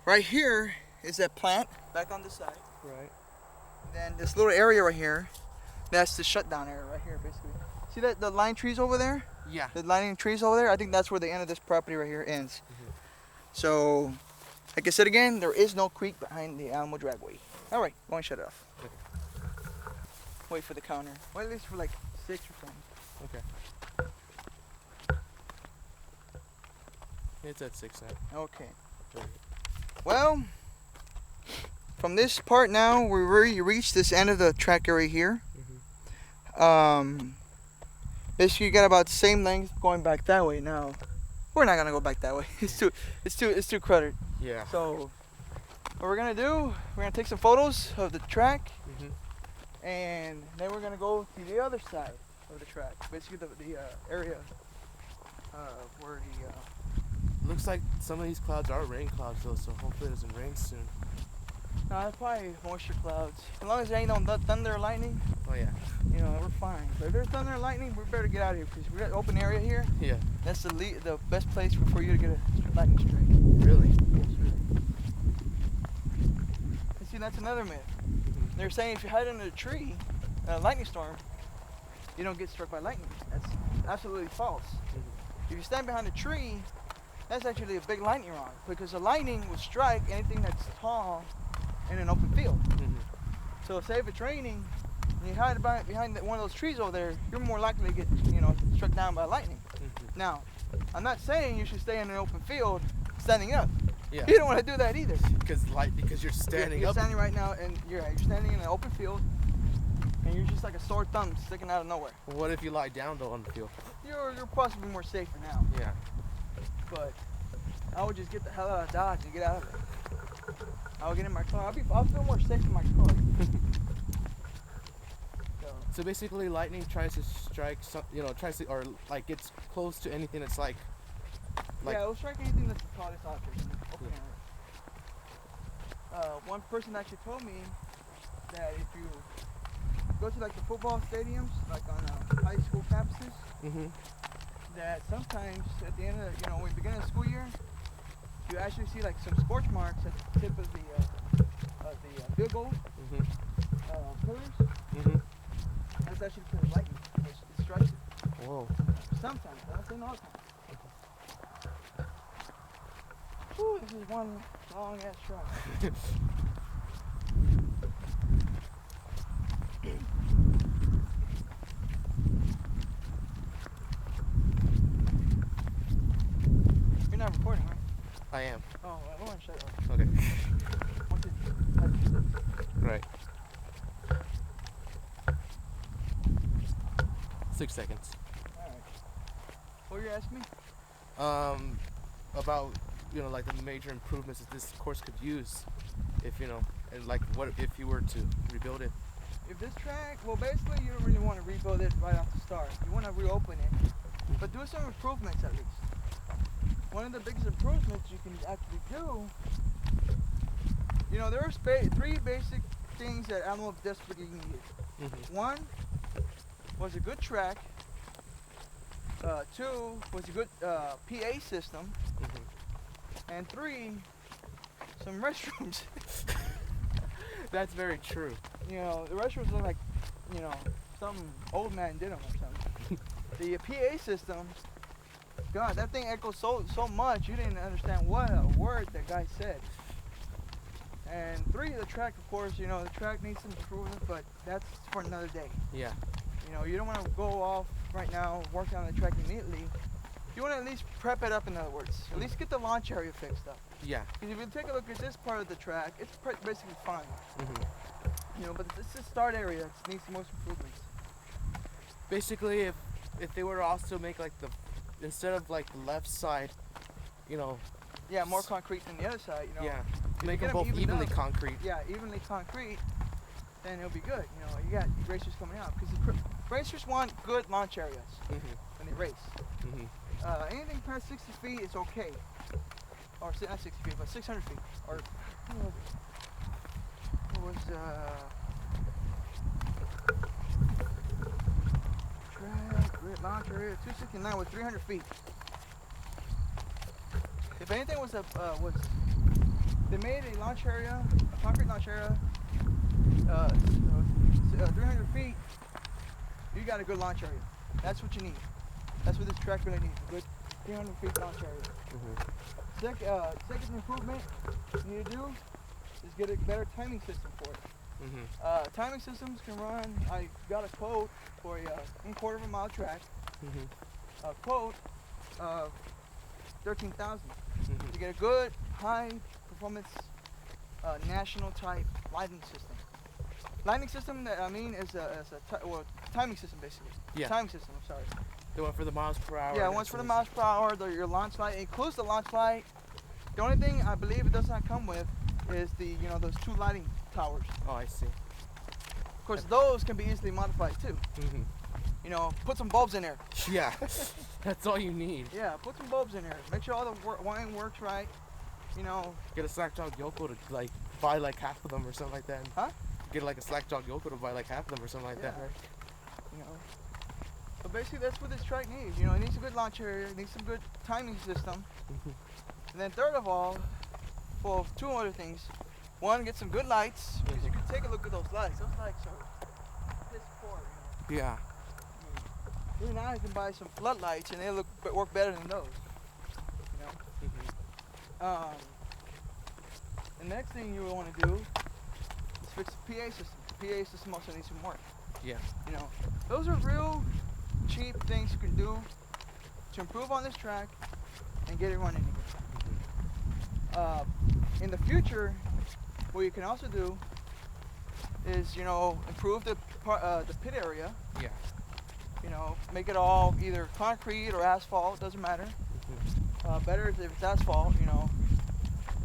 Right here is that plant, back on this side. Right. Then this little area right here, that's the shutdown area right here, basically. See that the line trees over there? Yeah. The lining trees over there? I think that's where the end of this property right here ends. So, like I said again, there is no creek behind the Alamo Dragway. All right, go and shut it off. Okay. Wait for the counter. Wait at least for like 6 or something. Okay. It's at 6 now. Okay. Well, from this part now, we already reached this end of the track area here. Basically, you got about the same length going back that way. Now, we're not gonna go back that way. It's too crowded. Yeah. So, what we're gonna do? We're gonna take some photos of the track, and then we're gonna go to the other side of the track. Basically, the area where the. Looks like some of these clouds are rain clouds though, so hopefully it doesn't rain soon. No, it's probably moisture clouds. As long as there ain't no thunder or lightning. Oh yeah. You know, we're fine. But if there's thunder and lightning, we better get out of here because we got open area here. Yeah. That's the best place for you to get a lightning strike. Really? Yes, really. And see, that's another myth. They're saying if you hide under a tree, a lightning storm, you don't get struck by lightning. That's absolutely false. If you stand behind a tree, that's actually a big lightning rod because the lightning will strike anything that's tall in an open field. So say if it's raining and you hide behind one of those trees over there, you're more likely to get, struck down by lightning. Now, I'm not saying you should stay in an open field standing up. Yeah. You don't want to do that either. Because you're standing You're up. standing right now and you're standing in an open field and you're just like a sore thumb sticking out of nowhere. What if you lie down though on the field? You're possibly more safer now. Yeah. But I would just get the hell out of Dodge and get out of it. I'll get in my car. I'll feel more safe in my car. So basically, lightning tries to strike some, or like gets close to anything that's like. Yeah, it'll strike anything that's the tallest object in the open area. One person actually told me that if you go to like the football stadiums, like on high school campuses, that sometimes at the end of when we begin the school year, you actually see like some scorch marks at the tip of the field goal pillars. That's actually because of lightning. It strikes it. Whoa. Sometimes, I'm not saying all the time. Whew, this is one long ass track. You're not recording, right? I am. Oh, I want to shut up. Okay. Right. Right. 6 seconds. Alright. What were you asking me? About like the major improvements that this course could use, if and like what if you were to rebuild it. If this track, well, basically you don't really want to rebuild it right off the start. You want to reopen it, but do some improvements at least. One of the biggest improvements you can actually do, there are three basic things that Alamo desperately needed. One was a good track. Two was a good PA system. And three, some restrooms. That's very true. The restrooms look like, some old man did them or something. The PA system, God, that thing echoes so much, you didn't understand what a word that guy said. And three, the track, of course, the track needs some improvement, but that's for another day. Yeah. You don't want to go off right now, work on the track immediately. You want to at least prep it up, in other words. At least get the launch area fixed up. Yeah. Because if you take a look at this part of the track, it's basically fine. But it's the start area that needs the most improvements. Basically, if they were to also make like instead of like the left side, Yeah, more concrete than the other side, Yeah. If Make you them get both evened evenly up, concrete. Yeah, evenly concrete, then it'll be good. You got racers coming out. Because racers want good launch areas when they race. Anything past 60 feet is okay. Or not 60 feet, but 600 feet. Or it was track launch area 269 with 300 feet. If anything was they made a launch area, a concrete launch area, 300 feet. You got a good launch area. That's what you need. That's what this track really needs. A good 300 feet launch area. Second improvement you need to do is get a better timing system for it. Timing systems can run. I got a quote for a 1/4 of a mile track. A quote of $13,000 to get a good high performance national type lighting system. Lighting system that I mean is a timing system basically. Yeah. Timing system. I'm sorry. The one for the miles per hour. Yeah, one's for the miles per hour. Your launch light, it includes the launch light. The only thing I believe it does not come with is the those 2 lighting towers. Oh, I see. Of course, those can be easily modified too. Mm-hmm. Put some bulbs in there. Yeah, that's all you need. Yeah, put some bulbs in there. Make sure all the wiring works right. Get a slack jog Yoko to like buy like half of them or something like that. Huh? Get like a slack jog Yoko to buy like half of them or something like that, right? So basically, that's what this track needs. It needs a good launch area. It needs some good timing system. And then third of all, well, 2 other things. One, get some good lights. Because you can take a look at those lights. Those lights are piss poor. Yeah. Even now I can buy some floodlights and they work better than those. The next thing you want to do is fix the PA system. The PA system also needs some work. Yeah. Those are real cheap things you can do to improve on this track and get it running again. In the future, what you can also do is, improve the pit area. Yeah. Make it all either concrete or asphalt, doesn't matter. Better if it's asphalt,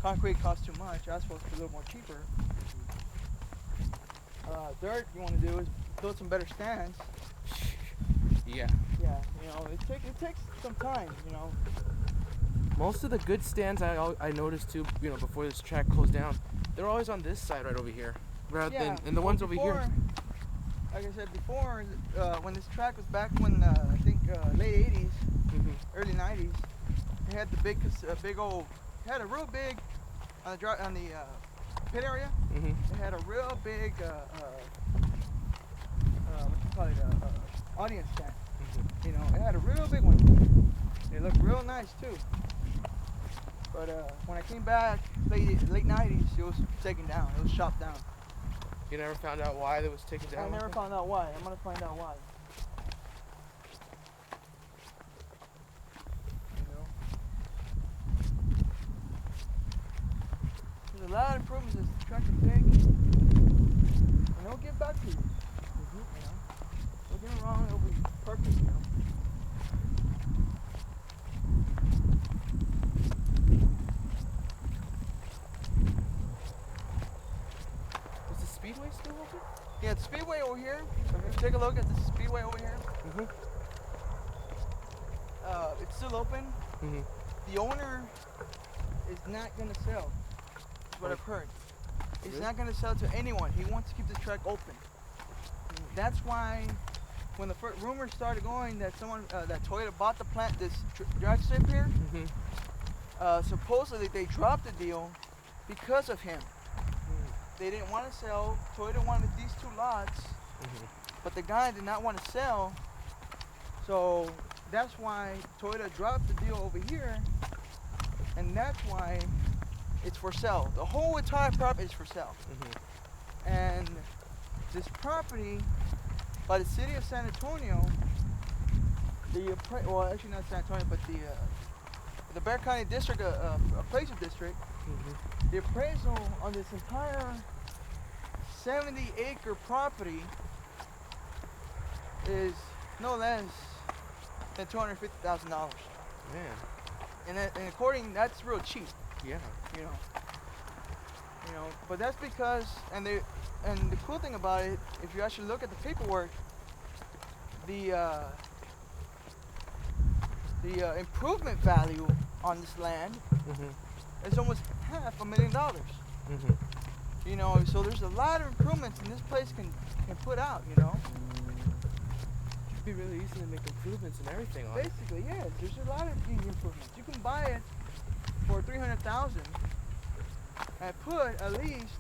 concrete costs too much, asphalt's a little more cheaper. Dirt you want to do is build some better stands. Yeah. Yeah, it takes some time, Most of the good stands I noticed too, before this track closed down, they're always on this side right over here, rather than and the ones over here. Like I said before, when this track was back when I think late 80s, early 90s, they had the big old, had a real big on the pit area. They had a real big audience stand. It had a real big one. It looked real nice too. But when I came back late 90s, it was taken down. It was chopped down. You never found out why it was taken down? I never found out why. I'm gonna find out why. There's a lot of improvements this track can take, and they'll get back to you. Don't get it wrong, it'll be perfect, Is the speedway still open? Yeah, the speedway over here. Take a look at the speedway over here. It's still open. The owner is not gonna sell. That's what I've heard. He's not gonna sell to anyone. He wants to keep the track open. That's why when the first rumors started going that that Toyota bought the plant, this drag strip here, supposedly they dropped the deal because of him. They didn't want to sell. Toyota wanted these 2 lots, but the guy did not want to sell. So that's why Toyota dropped the deal over here, and that's why it's for sale. The whole entire property is for sale. And this property by the city of San Antonio, well, actually not San Antonio, but the Bexar County District, appraisal district, the appraisal on this entire 70-acre property is no less than $250,000. Man. And according, that's real cheap. Yeah. But that's because, and the cool thing about it, if you actually look at the paperwork, the improvement value on this land is almost $500,000. So there's a lot of improvements, and this place can put out. It'd be really easy to make improvements and everything on it. Basically, yes. There's a lot of easy improvements. You can buy it for $300,000 and put at least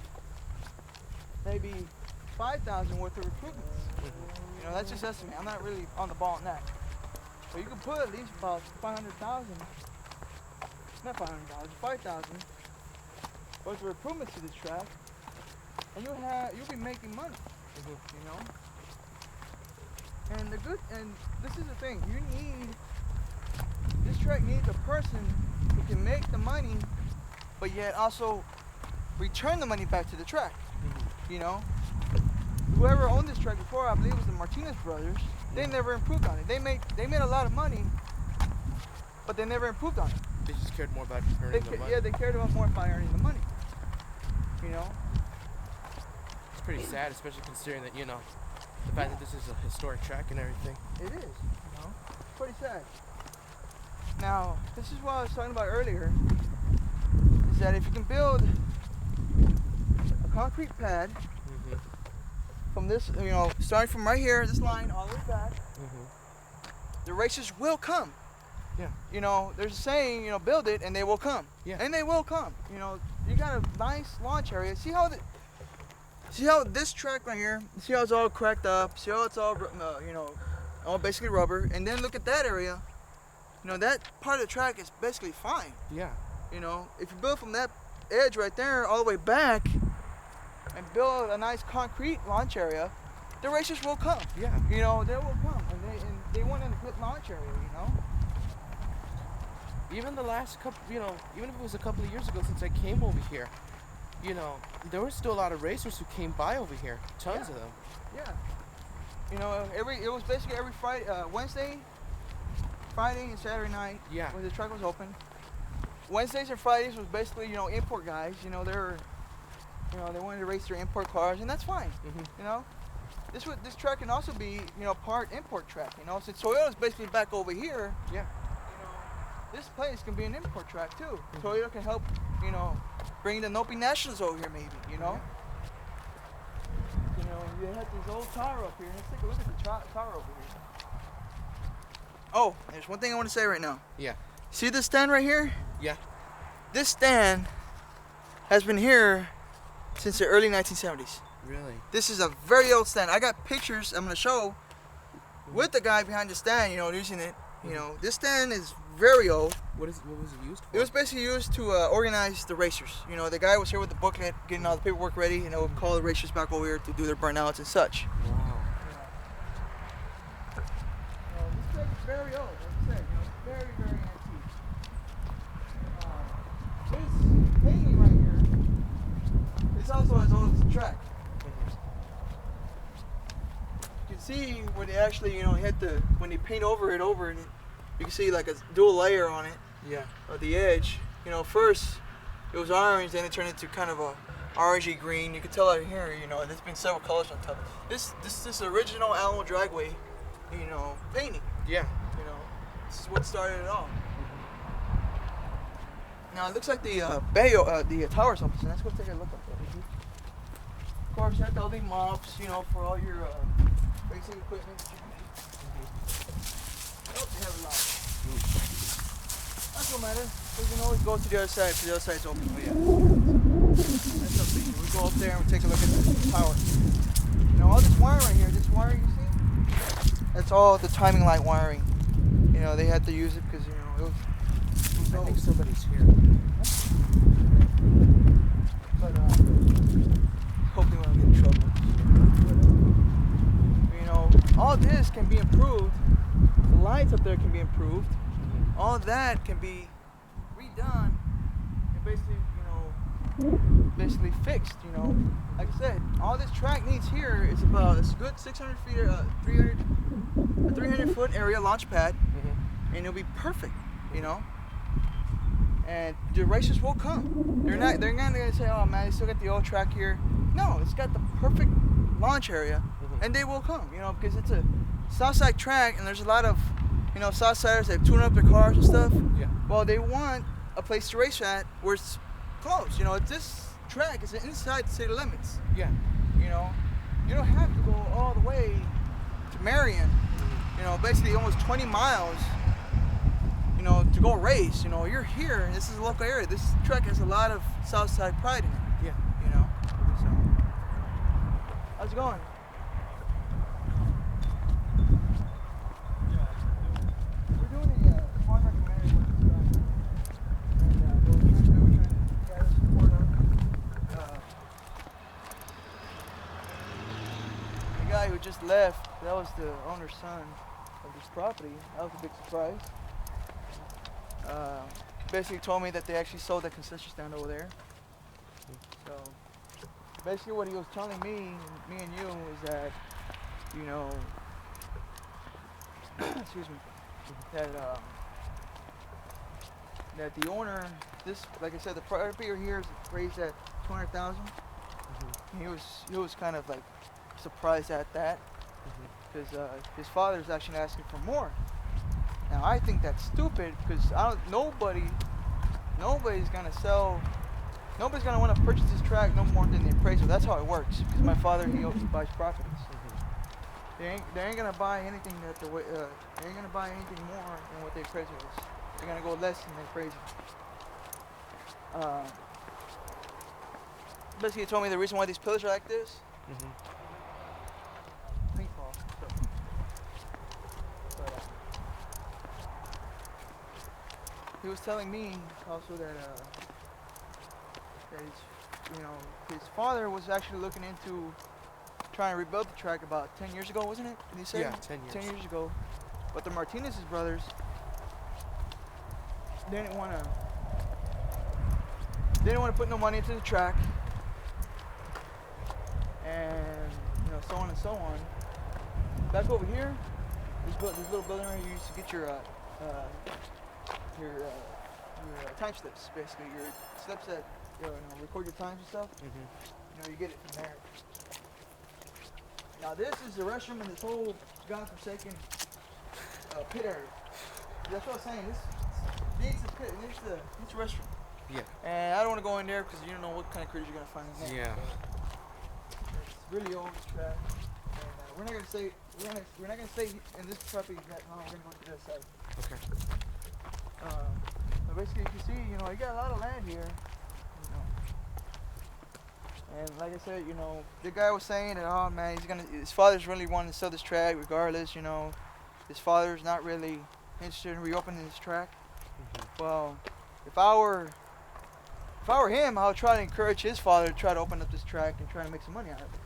maybe $5,000 worth of improvements. That's just estimate. I'm not really on the ball on that. But you can put at least about $500,000, not $500, $5,000 worth of improvements to this track, and you'll be making money. And this is the thing. This track needs a person who can make the money, but yet also return the money back to the track. You know, whoever owned this track before, I believe it was the Martinez brothers. They never improved on it. They made a lot of money, but they never improved on it. They just cared more about earning the money. Yeah, they cared about more about earning the money. You know. It's pretty sad, especially considering that, you know, the fact that this is a historic track and everything. It is, you know. Pretty sad. Now, this is what I was talking about earlier, is that if you can build a concrete pad from this, you know, starting from right here, this line, all the way back, the racers will come. Yeah. You know, there's a saying, you know, build it and they will come. Yeah. And they will come. You know, you got a nice launch area. See how this track right here, see how it's all cracked up, see how it's all, you know, all basically rubber, and then look at that area. You know, that part of the track is basically fine. Yeah. You know, if you build from that edge right there all the way back and build a nice concrete launch area, the racers will come. Yeah. You know, they will come, and they want a good launch area, you know. Even the last couple, you know, even if it was a couple of years ago since I came over here, you know, there were still a lot of racers who came by over here. Tons of them. Yeah. You know, it was basically every Friday, Wednesday, Friday, and Saturday night. Yeah. When the track was open. Wednesdays and Fridays was basically, you know, import guys. You know, they wanted to race their import cars, and that's fine. You know, this track can also be, you know, part import track. You know, since Toyota's basically back over here. Yeah. This place can be an import track too. Toyota can help, you know, bring the Nopi Nationals over here maybe, you know. You know, you have this old tower up here. Let's take a look at the tower over here. Oh, there's one thing I want to say right now. Yeah. See this stand right here? Yeah. This stand has been here since the early 1970s. Really? This is a very old stand. I got pictures I'm going to show with the guy behind the stand, you know, using it. You know, this stand is very old. What was it used for? It was basically used to organize the racers. You know, the guy was here with the booklet, getting all the paperwork ready, and they would call the racers back over here to do their burnouts and such. Wow. This track is very old, like I said, you know, it's very, very antique. This painting right here is also as old as the track. You can see where they actually, you know, when they paint over it, you can see like a dual layer on it. Yeah. At the edge. You know, first it was orange, then it turned into kind of a orangey green. You can tell out here, you know, there's been several colors on top. This original Alamo Dragway, you know, painting. Yeah. You know, this is what started it all. Now it looks like the the tower's open, so let's go take a look at that. Of course, you have all these mops, you know, for all your racing equipment that you need. Oh, they have a lot. That don't matter. We can always go to the other side if the other side's open. Oh, yeah. That's up to you. We go up there and we take a look at the tower. You know, all this wire right here, this wire you see? That's all the timing light wiring. You know, they had to use it because, you know, it was I think somebody's here. But hopefully we don't get in trouble. You know, all this can be improved. The lights up there can be improved. All that can be redone and basically, you know, basically fixed. You know, like I said, all this track needs here is about a good 600 feet, 300-foot area launch pad, and it'll be perfect. You know. And the racers will come. They're not gonna say, oh man, they still got the old track here. No, it's got the perfect launch area, and they will come, you know, because it's a Southside track, and there's a lot of, you know, Southsiders that tune up their cars and stuff. Yeah. Well, they want a place to race at where it's close. You know, this track is inside the city limits. Yeah. You know, you don't have to go all the way to Marion. You know, basically almost 20 miles. You know, to go race, you know, you're here, this is a local area. This track has a lot of Southside pride in it. Yeah. You know. So, how's it going? We're doing a contract manager with this guy. And we're trying to gather support up. The guy who just left, that was the owner's son of this property. That was a big surprise. Basically told me that they actually sold that concession stand over there. So basically what he was telling me and you, is that, you know, excuse me, that the owner, this, like I said, the property here is raised at 200,000. He was kind of like surprised at that, because his father is actually asking for more. Now I think that's stupid, because nobody's gonna want to purchase this track no more than the appraisal. That's how it works. Because my father, he buys properties. They ain't gonna buy anything they ain't gonna buy anything more than what the appraisal is. They're gonna go less than the appraisal. Basically, he told me the reason why these pillars are like this. Paintball. But, he was telling me also that his father was actually looking into trying to rebuild the track about 10 years ago, wasn't it? Did he say? Yeah, 10 years. 10 years ago. But the Martinez's brothers didn't want to put no money into the track, and so on and so on. Back over here, this little building where you used to get your time slips, basically your slips that record your times and stuff. You get it from there. Now this is the restroom in this whole godforsaken pit area. That's what I was saying. This pit. This the restroom. Yeah. And I don't want to go in there because you don't know what kind of critters you're gonna find in there. Yeah. It's really old track. And we're not gonna stay in this property that long. We're gonna go to the other side. Okay. But basically, you can see, you got a lot of land here. And like I said, the guy was saying that, oh man, his father's really wanting to sell this track regardless. His father's not really interested in reopening this track. Well, if I were him, I would try to encourage his father to try to open up this track and try to make some money out of it.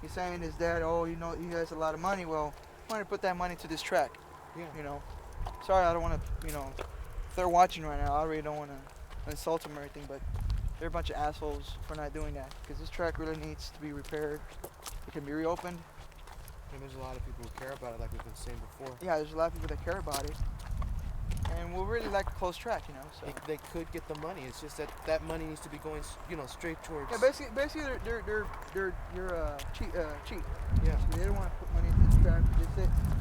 He's saying his dad, he has a lot of money. Well, why don't you put that money to this track? Yeah. Sorry, I don't want to, if they're watching right now, I really don't want to insult them or anything, but they're a bunch of assholes for not doing that, because this track really needs to be repaired. It can be reopened. And there's a lot of people who care about it, like we've been saying before. Yeah, there's a lot of people that care about it, and we'll really like a close track, So They could get the money. It's just that money needs to be going, straight towards. yeah, basically they're cheap. Yeah. So they don't want to put money into this track.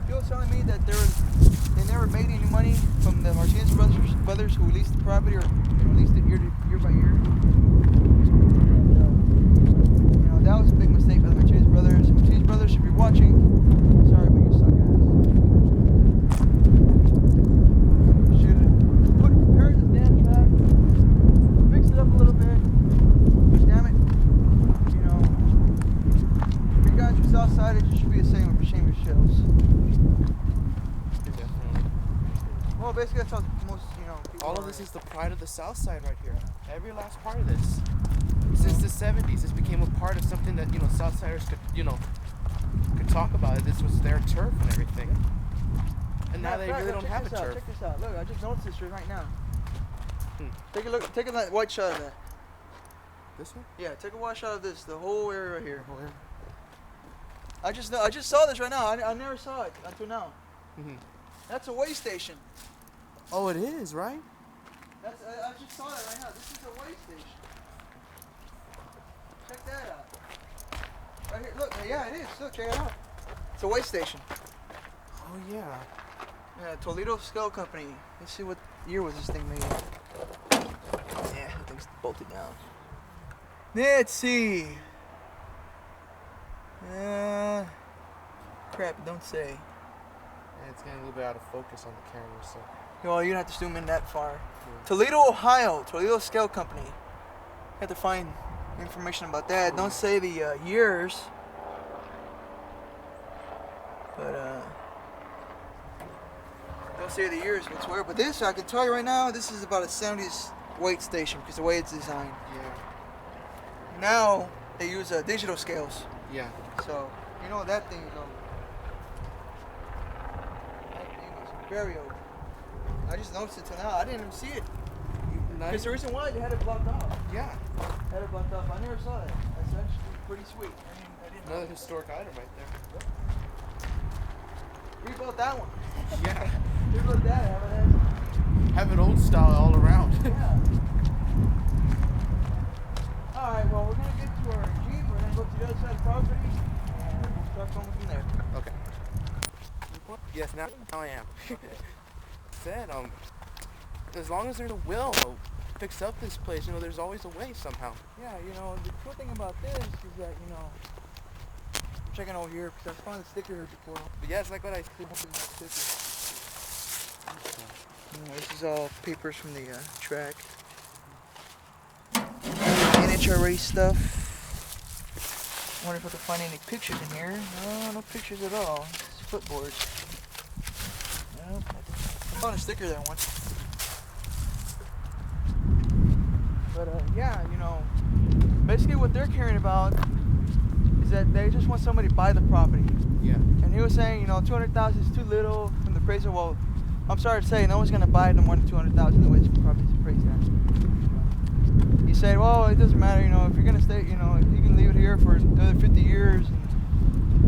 He was telling me that they never made any money from the Martinez brothers who leased the property, or leased it year by year. And, that was a big mistake by the Martinez brothers. Martinez brothers, if you're watching, sorry, but you suck ass. Should repair this damn track, fix it up a little bit. Damn it, if you guys are Southsiders, you should be ashamed of yourselves. Definitely. Well, basically that's how most, people All of are. this is the pride of the South Side right here. Every last part of this. Since the 70s, this became a part of something that, Southsiders could talk about. This was their turf and everything. And now they really don't have a turf. Check this out. Look, I just noticed this right now. Take a look. Take a wide shot of that. This one? Yeah, take a wide shot of this. The whole area right here. Oh, yeah. I just saw this right now. I never saw it until now. That's a way station. Oh, it is, right? I just saw that right now. This is a way station. Check that out. Right here. Look. Yeah, it is. Look. Check it out. It's a way station. Oh, yeah. Yeah, Toledo Scale Company. Let's see what year was this thing made. Yeah, I think it's bolted down. Let's see. Crap, don't say. Yeah, it's getting a little bit out of focus on the camera, so. Well, you don't have to zoom in that far. Yeah. Toledo, Ohio. Toledo Scale Company. You have to find information about that. Don't say the years. But, don't say the years whatsoever. But this, I can tell you right now, this is about a 70s weight station because the way it's designed. Yeah. Now, they use digital scales. Yeah. So, that thing is old. That thing is very old. I just noticed it till now. I didn't even see it. Not Because the reason why they had it blocked off. yeah. Had it blocked off. I never saw that. That's actually pretty sweet. I didn't know Another that. historic item right there. We built that one. Yeah. We built that. Have it old style all around. Yeah. Alright, well, we're going to get to our Jeep. We're going to go to the other side of the property. And we'll start going from there. Okay. Yes, now I am. Said, as long as there's a will to fix up this place, you know, there's always a way somehow. Yeah, you know, the cool thing about this is that, you know, I'm checking over here because I found a sticker here before. But yeah, it's like what I This is all papers from the track. NHRA stuff. Wonder if I can find any pictures in here. No, no pictures at all. It's footboards. Nope. I found a sticker there once. But yeah, you know, basically what they're caring about is that they just want somebody to buy the property. Yeah. And he was saying, you know, 200,000 is too little from the appraisal. Well, I'm sorry to say, no one's gonna buy it no more than 200,000 the way this property's appraised at. He said, well, it doesn't matter, you know, if you're gonna stay, you know, you can leave it here for another 50 years, and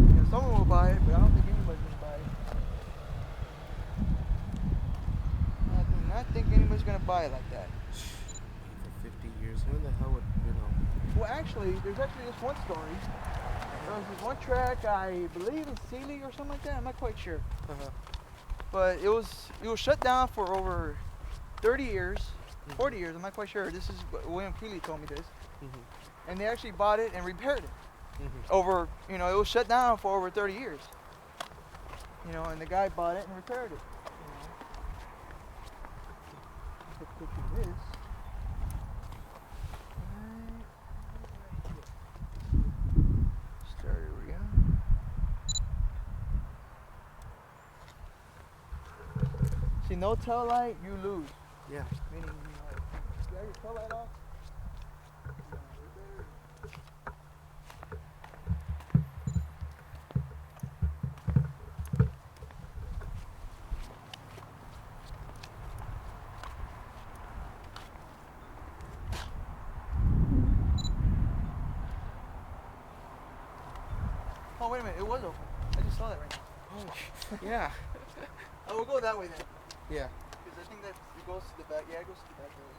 you know, someone will buy it, but I don't think anybody's gonna buy it. I do not think anybody's gonna buy it like that. For 50 years, who the hell would, you know? Well, actually, there's actually this one story. There was this one track, I believe in Sealy or something like that. I'm not quite sure. But it was shut down for over 30 years, 40 years. I'm not quite sure. This is William Keeley told me this. And they actually bought it and repaired it. Over, you know, it was shut down for over 30 years. You know, and the guy bought it and repaired it. You know. Take a picture of this. Start area. See, no tail light, you lose. Yeah. Meaning, you know, if you have your tail light off, oh, wait a minute, it was open. I just saw that right now. Oh, yeah. Oh, we'll go that way then. Yeah. Because I think that it goes to the back. Yeah, it goes to the back door.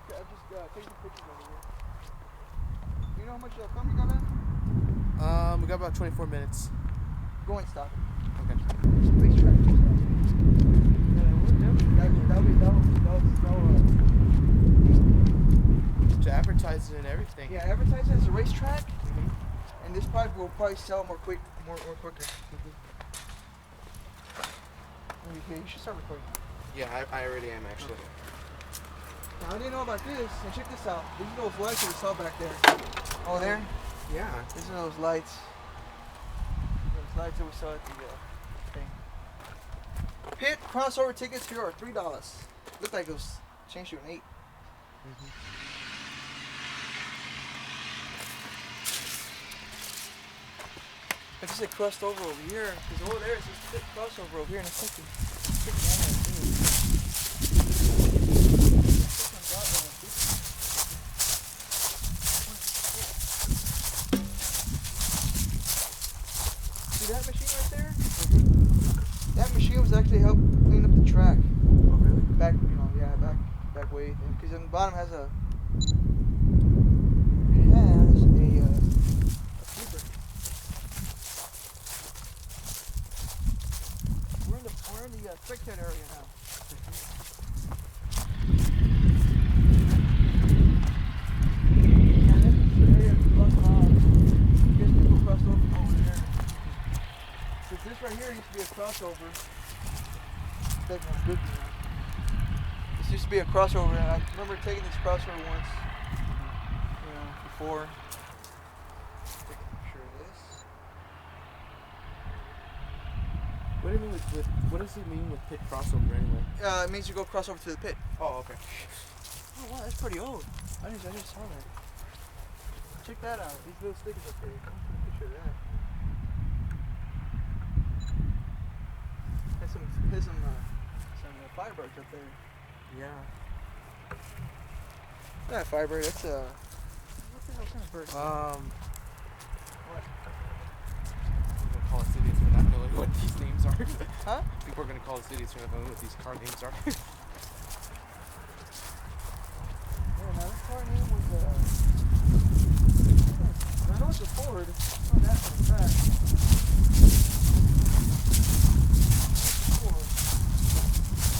Okay, I'll just take some pictures over here. Do you know how much film you got left? We got about 24 minutes. Go and stop. Okay. Racetrack. To advertise it and everything. Yeah, advertise it as a racetrack, and this product will probably sell more quicker. Okay, you should start recording. Yeah, I already am actually. Now, I didn't know about this, and check this out. These are those lights that we saw back there. Oh, there? Yeah. These are those lights. Those lights that we saw at the thing. Pit crossover tickets here are $3. Look like it was changed to an 8. I just said crossed over here, because over there it says pit crossover over here, and it's like see that machine right there? That machine was actually help clean up the track. Oh, really? Back, you know, yeah, back way. Because on the bottom has a sweeper. We're in the spectator area now. Yeah, this is the area that's blocked off. I guess people crossed over from over there. Since this right here used to be a crossover. That's not good, you know. This used to be a crossover. I remember taking this crossover once. You know, before. Take a picture of this. What do you mean with what does it mean with pit crossover anyway? It means you go cross over to the pit. Oh, okay. Oh wow, that's pretty old. I just saw that. Check that out. These little stickers up there. Take a picture of that. There's some firebirds up there. Yeah. That fiber, that's what the hell kind of bird? What? I'm gonna call us idiots for not knowing what these names are. Huh? People are gonna call us idiots for not knowing what these car names are. Yeah, now this car name was I know it's a Ford. Oh, that's on the track.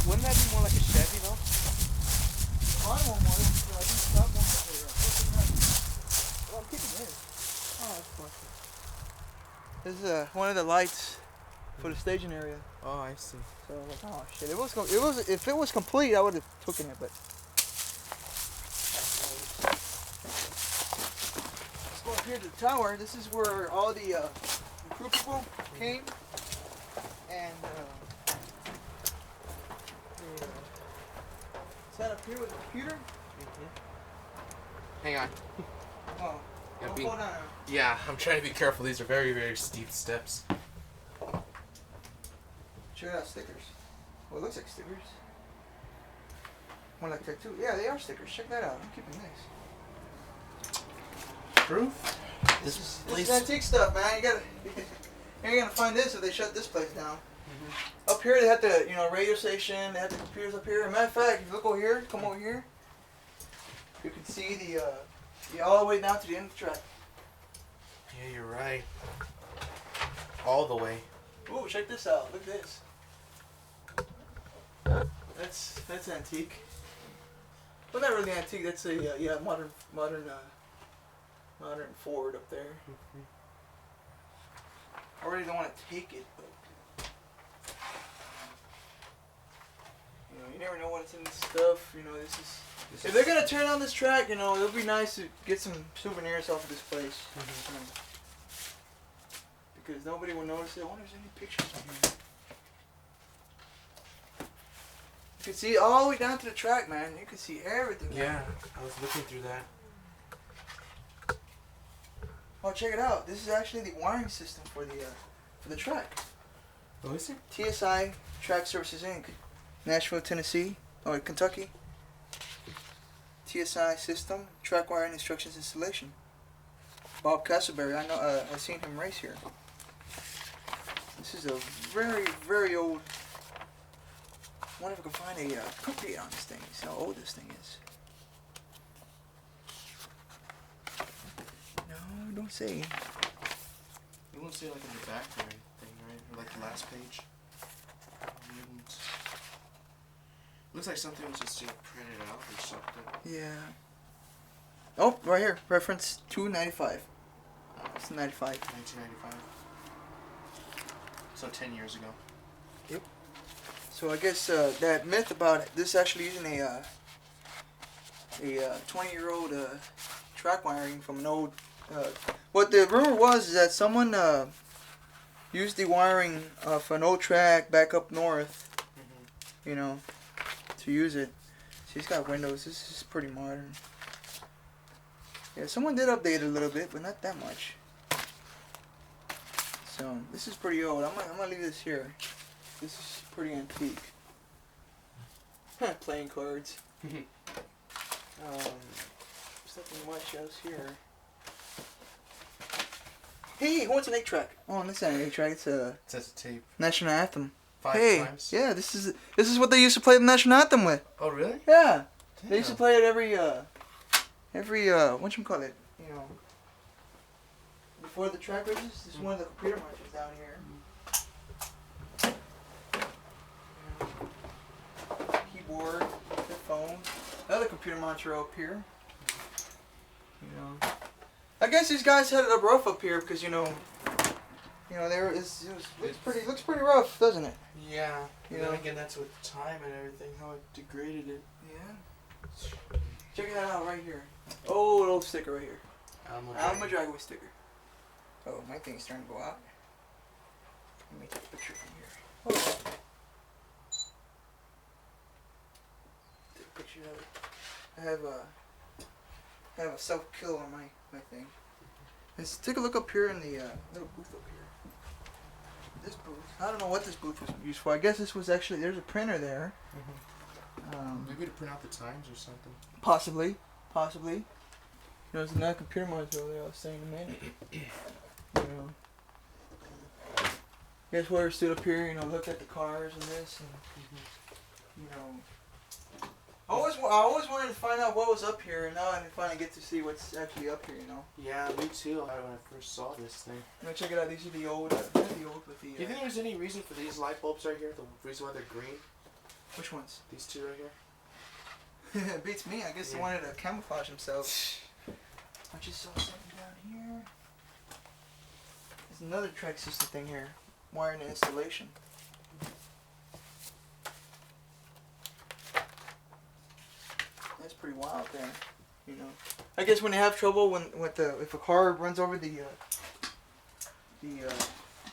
Wouldn't that be more like a Chevy though? The bottom one was, I think the top one was well, I'm keeping this. Oh, that's busted. This is one of the lights for the staging area. Oh, I see. So like, oh shit, if it was complete, I would have taken it, but. Let's go up here to the tower. This is where all the crew people came and they sat up here with the computer. Hang on. Oh, Yeah, don't fall down. Yeah, I'm trying to be careful. These are very, very steep steps. Check out stickers. Well, it looks like stickers. More like that too. Yeah, they are stickers. Check that out. I'm keeping this. Proof? This is antique stuff, man. You ain't gonna find this if they shut this place down. Up here they had the radio station. They had the computers up here. As a matter of fact, if you look over here, come over here, you can see the all the way down to the end of the track. Yeah, you're right. All the way. Ooh, check this out. Look at this. That's antique. Well, not really antique. That's a modern Ford up there. I really don't want to take it, but you never know what's in this stuff. This is. If they're gonna turn on this track, it'll be nice to get some souvenirs off of this place. Because nobody will notice it. I wonder if there's any pictures in here. You can see all the way down to the track, man. You can see everything. Yeah, I was looking through that. Oh, check it out. This is actually the wiring system for the track. Oh, is it? TSI Track Services Inc. Nashville, Tennessee, or Kentucky. TSI system, track wiring instructions installation. Bob Castleberry, I know. I've seen him race here. This is a very, very old. I wonder if I can find a cook date on this thing. See how old this thing is. No, don't say. You won't say like in the back or anything, right? Or like the last page. Looks like something was just printed out or something. Yeah. Oh, right here. Reference 295. It's 95. 1995. So 10 years ago. Yep. So I guess that myth about this actually using a 20-year-old track wiring from an old. What the rumor was is that someone used the wiring of an old track back up north. To use it. She's got windows. This is pretty modern. Yeah, someone did update it a little bit, but not that much. So this is pretty old. I'm gonna leave this here. This is pretty antique. Playing cards. There's nothing much else here. Hey, what's an 8-track? Oh, that's not an 8-track. It's a. It says tape. National anthem. 5 times. Yeah, this is what they used to play the national anthem with. Oh, really? Yeah. Damn. They used to play it every whatchamacallit, before the track races. This is one of the computer marches down here. Keyboard, the phone, another computer monitor up here. I guess these guys had it up rough up here because looks pretty rough, doesn't it? Yeah. Then again, that's with time and everything, how it degraded it. Yeah. Check that out right here. Old sticker right here. Alamo Dragway sticker. Oh, my thing's starting to go out. Let me take a picture from here. Oh. Take a picture of it. I have a self-kill on my thing. Let's take a look up here in the little booth up here. This booth. I don't know what this booth was used for. I guess this was actually, there's a printer there. Maybe to print out the times or something. Possibly. You know, there's another computer monitor over there. I was saying a minute. You know. Guess where stood up here, you know, looked at the cars and this, and you know, I always wanted to find out what was up here, and now I finally get to see what's actually up here, you know. Yeah, me too. When I first saw this thing. Now check it out. These are the old, with the. Do you think there's any reason for these light bulbs right here? The reason why they're green? Which ones? These two right here. It beats me. I guess they wanted to camouflage themselves. I just saw something down here. There's another track system thing here. Wiring and installation. That's pretty wild there, you know. I guess when they have trouble if a car runs over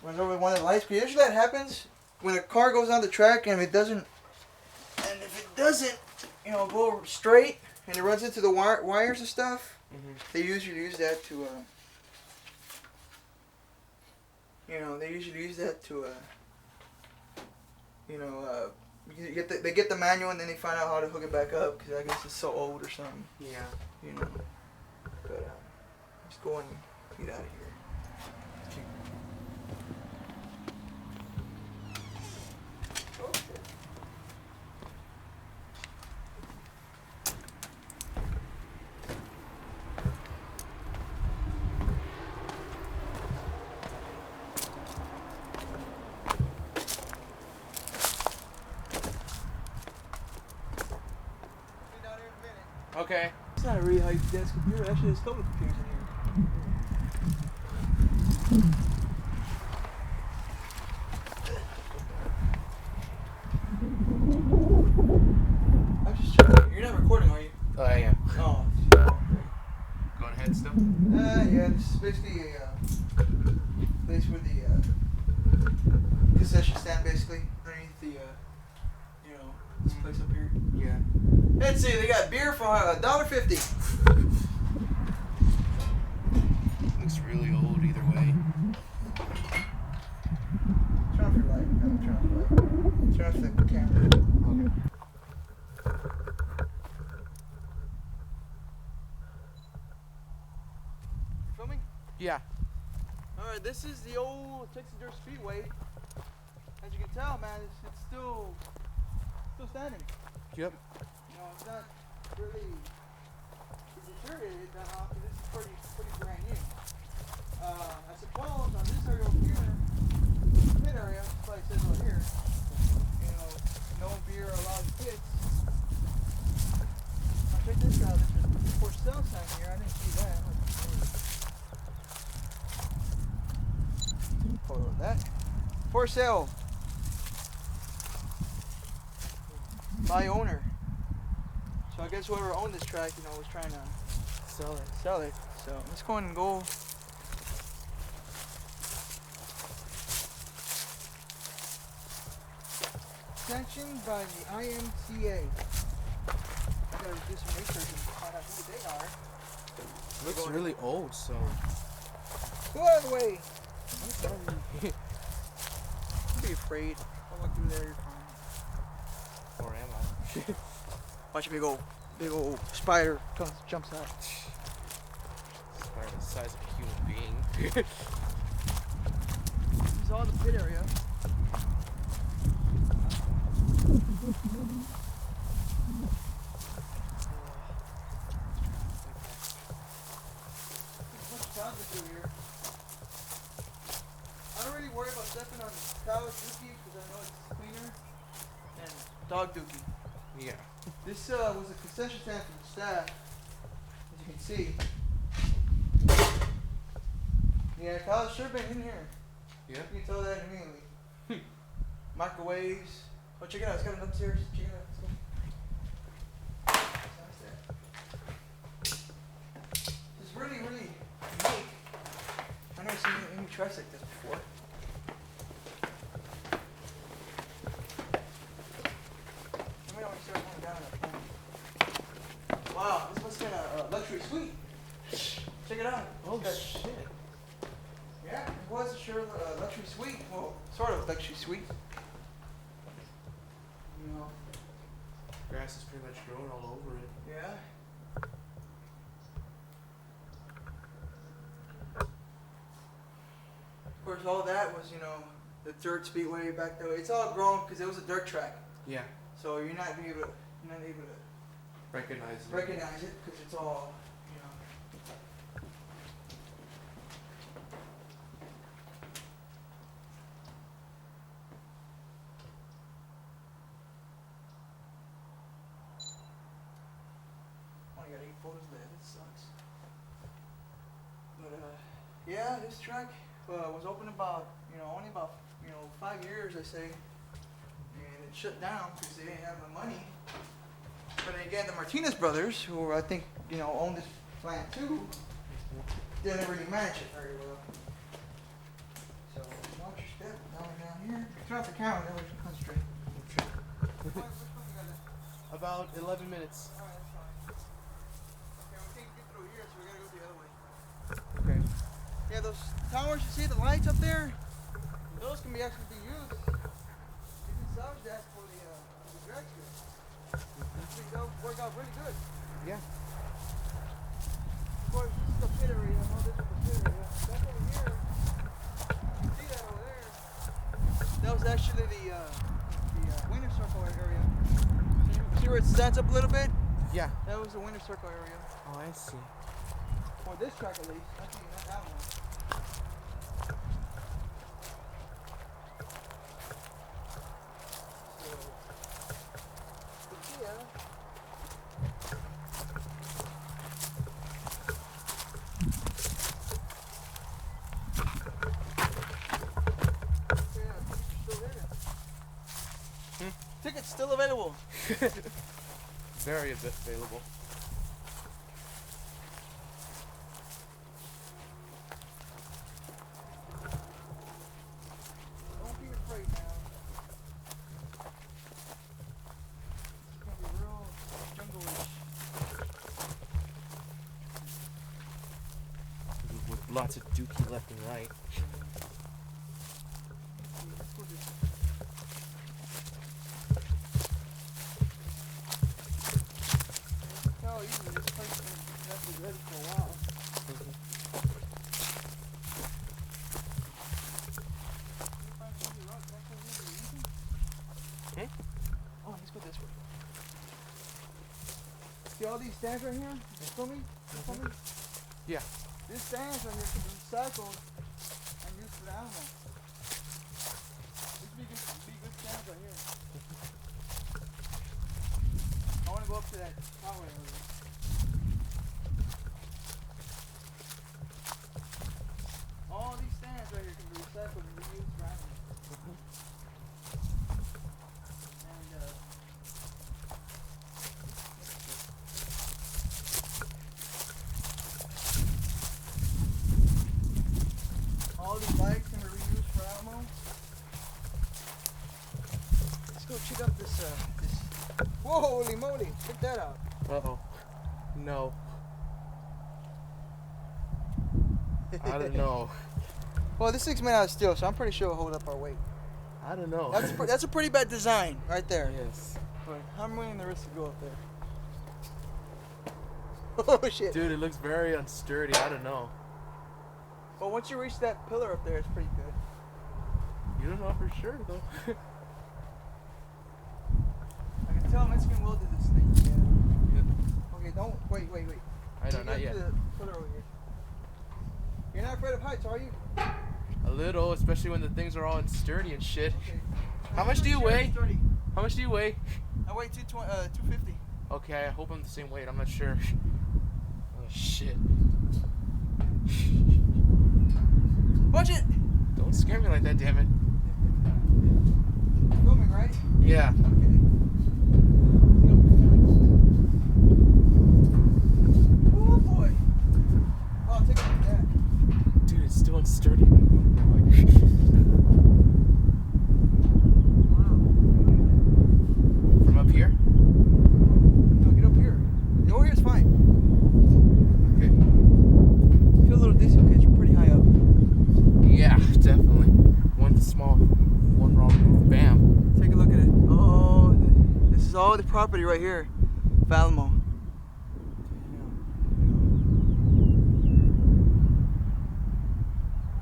runs over one of the lights, because usually that happens when a car goes on the track and if it doesn't, you know, go straight and it runs into the wires and stuff. They usually use that to you know, they get the manual and then they find out how to hook it back up because I guess it's so old or something. Yeah. You know. But let's go and get out of here. Okay. It's not a really high dense computer. Actually, there's a couple of computers in here. I'm just checking. You're not recording, are you? Oh, I am. Oh. Going ahead still? Yeah. This is basically a place where the concession stand, basically underneath the, you know, this place up here. Yeah. Let's see, they got beer for $1.50. Looks really old either way. Turn off your light. No, turn off the light. Turn off the camera. Okay. Filming? Yeah. Alright, this is the old Texas Dirt Speedway. As you can tell, man, it's still standing. Yep. You know, it's not really deteriorated that often. This is pretty brand new. I suppose on this area over here, the pit area, like it says over here, you know, no beer allowed in pits. Now check this out. There's a for sale sign here. I didn't see that. Photo of that. For sale. By owner. So I guess whoever owned this track, you know, was trying to sell it. So let's go and go. Sanctioned by the IMCA. I gotta do some research and find out who they are. Looks really old, so. Go out of the way. I'm sorry. Don't be afraid. I'll walk through there. You're fine. Or am I? Watch a big old spider jumps out. Spider the size of a human being. This is all the pit area. I don't really worry about stepping on cow dookie because I know it's cleaner and dog dookie. Yeah. This was a concession stand for the staff, as you can see. Yeah, Kyle's sure been in here. Yeah. You can tell that immediately. Microwaves. Oh, check it out. It's got an upstairs. Check it out. Let's go. It's really, really unique. I've never seen any trucks like this before. Wow, this must have been a luxury suite. Check it out. Oh, shit. Yeah, it was a sure luxury suite. Well, sort of luxury suite. You know. grass is pretty much growing all over it. Yeah. Of course, all that was, you know, the dirt speedway back there. It's all grown because it was a dirt track. Yeah. So you're not able to Recognize it. recognize it because it's all, you know. Only got 8 photos there. That sucks. But yeah, this track was open about, you know, only about, you know, 5 years, I say, and it shut down because they didn't have the money. But then again, the Martinez brothers, who I think, you know, own this plant too, didn't really manage it very well. So watch your step down here. Turn off the camera, then we can concentrate. Which one you got left? About 11 minutes. Alright, that's fine. Okay, we can't get through here, so we gotta go the other way. Okay. Yeah, those towers, you see the lights up there? Those can be actually be used. You can salvage that for the drag strip. That'll work out really good. Yeah. Of course, this is the pit area. No, this is the pit area. That's over here. You see that over there? That was actually the winter circle area. See where it stands up a little bit? Yeah. That was the winter circle area. Oh, I see. For this track at least. Actually, not that one. Tickets still available. Very available. Don't be afraid now. It's gonna be real jungle-ish. With lots of dookie left and right. Oh, easy. This place has been ready for a while. Oh, let's go this way. See all these stands right here? You feel me? You feel me? Yeah. These stands right here can be recycled and used for the animals. These be good stands right here. I want to go up to that tower area. All these stands right here can be recycled and reused for animals. And all these bikes can be reused for animals. Let's go check out this whoa, holy moly, check that out. Uh-oh. No. I don't know. Well, this thing's made out of steel, so I'm pretty sure it'll hold up our weight. I don't know. That's a pretty bad design right there. Yes. But I'm willing the risk to go up there. Oh shit. Dude, it looks very unsturdy. I don't know. Well, once you reach that pillar up there, it's pretty good. You don't know for sure, though. I can tell Mexican welded this thing. Yeah. Okay, don't wait. I know, not yet. The pillar over here. You're not afraid of heights, are you? A little, especially when the things are all unsturdy and shit. Okay. How much do you weigh? How much do you weigh? I weigh 250. Okay, I hope I'm the same weight. I'm not sure. Oh shit. Watch it! Don't scare me like that, damn it. Filming, right? Yeah. Okay. Oh boy. Oh, take it like that. Dude, it's still unsturdy. Wow. From up here? No, get up here. Over here is fine. Okay. I feel a little dizzy because you're pretty high up. Yeah, definitely. One small, one wrong move, bam. Take a look at it. Oh, all the property right here of Alamo.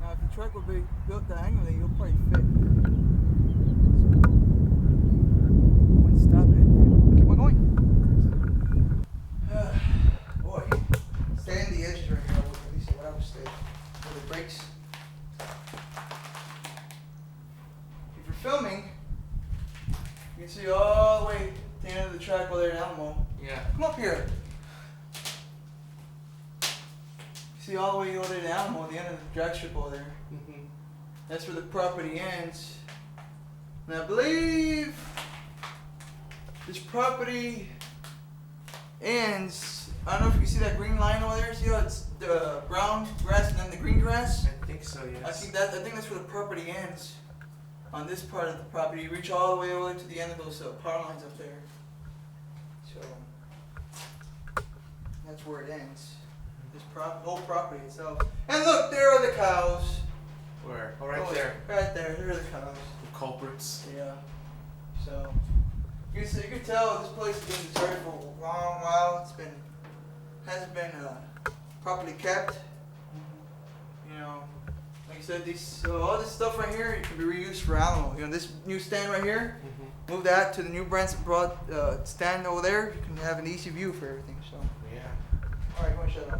Now, if the track would be built diagonally, you'll probably fit. Wouldn't stop it. Keep on going. Boy, stay in the edges right here. At least what I would stay. Where the brakes. If you're filming, you can see all the way to the end of the track over there in Alamo. Yeah. Come up here. See all the way over there to Alamo, the end of the drag strip over there. Mm-hmm. That's where the property ends. And I believe this property ends. I don't know if you see that green line over there. See how it's the brown grass and then the green grass? I think so, yes. I think that's where the property ends. On this part of the property, you reach all the way over to the end of those power lines up there. So that's where it ends. This whole property itself. And look, there are the cows. Where? Oh, right there. Right there. There are the cows. The culprits. Yeah. So you can tell this place has been deserted for a long while. Hasn't been properly kept. You know, like I said, all this stuff right here can be reused for Alamo. You know, this new stand right here. Mm-hmm. Move that to the new brand stand over there. You can have an easy view for everything. So Yeah. all right, you want to shut up?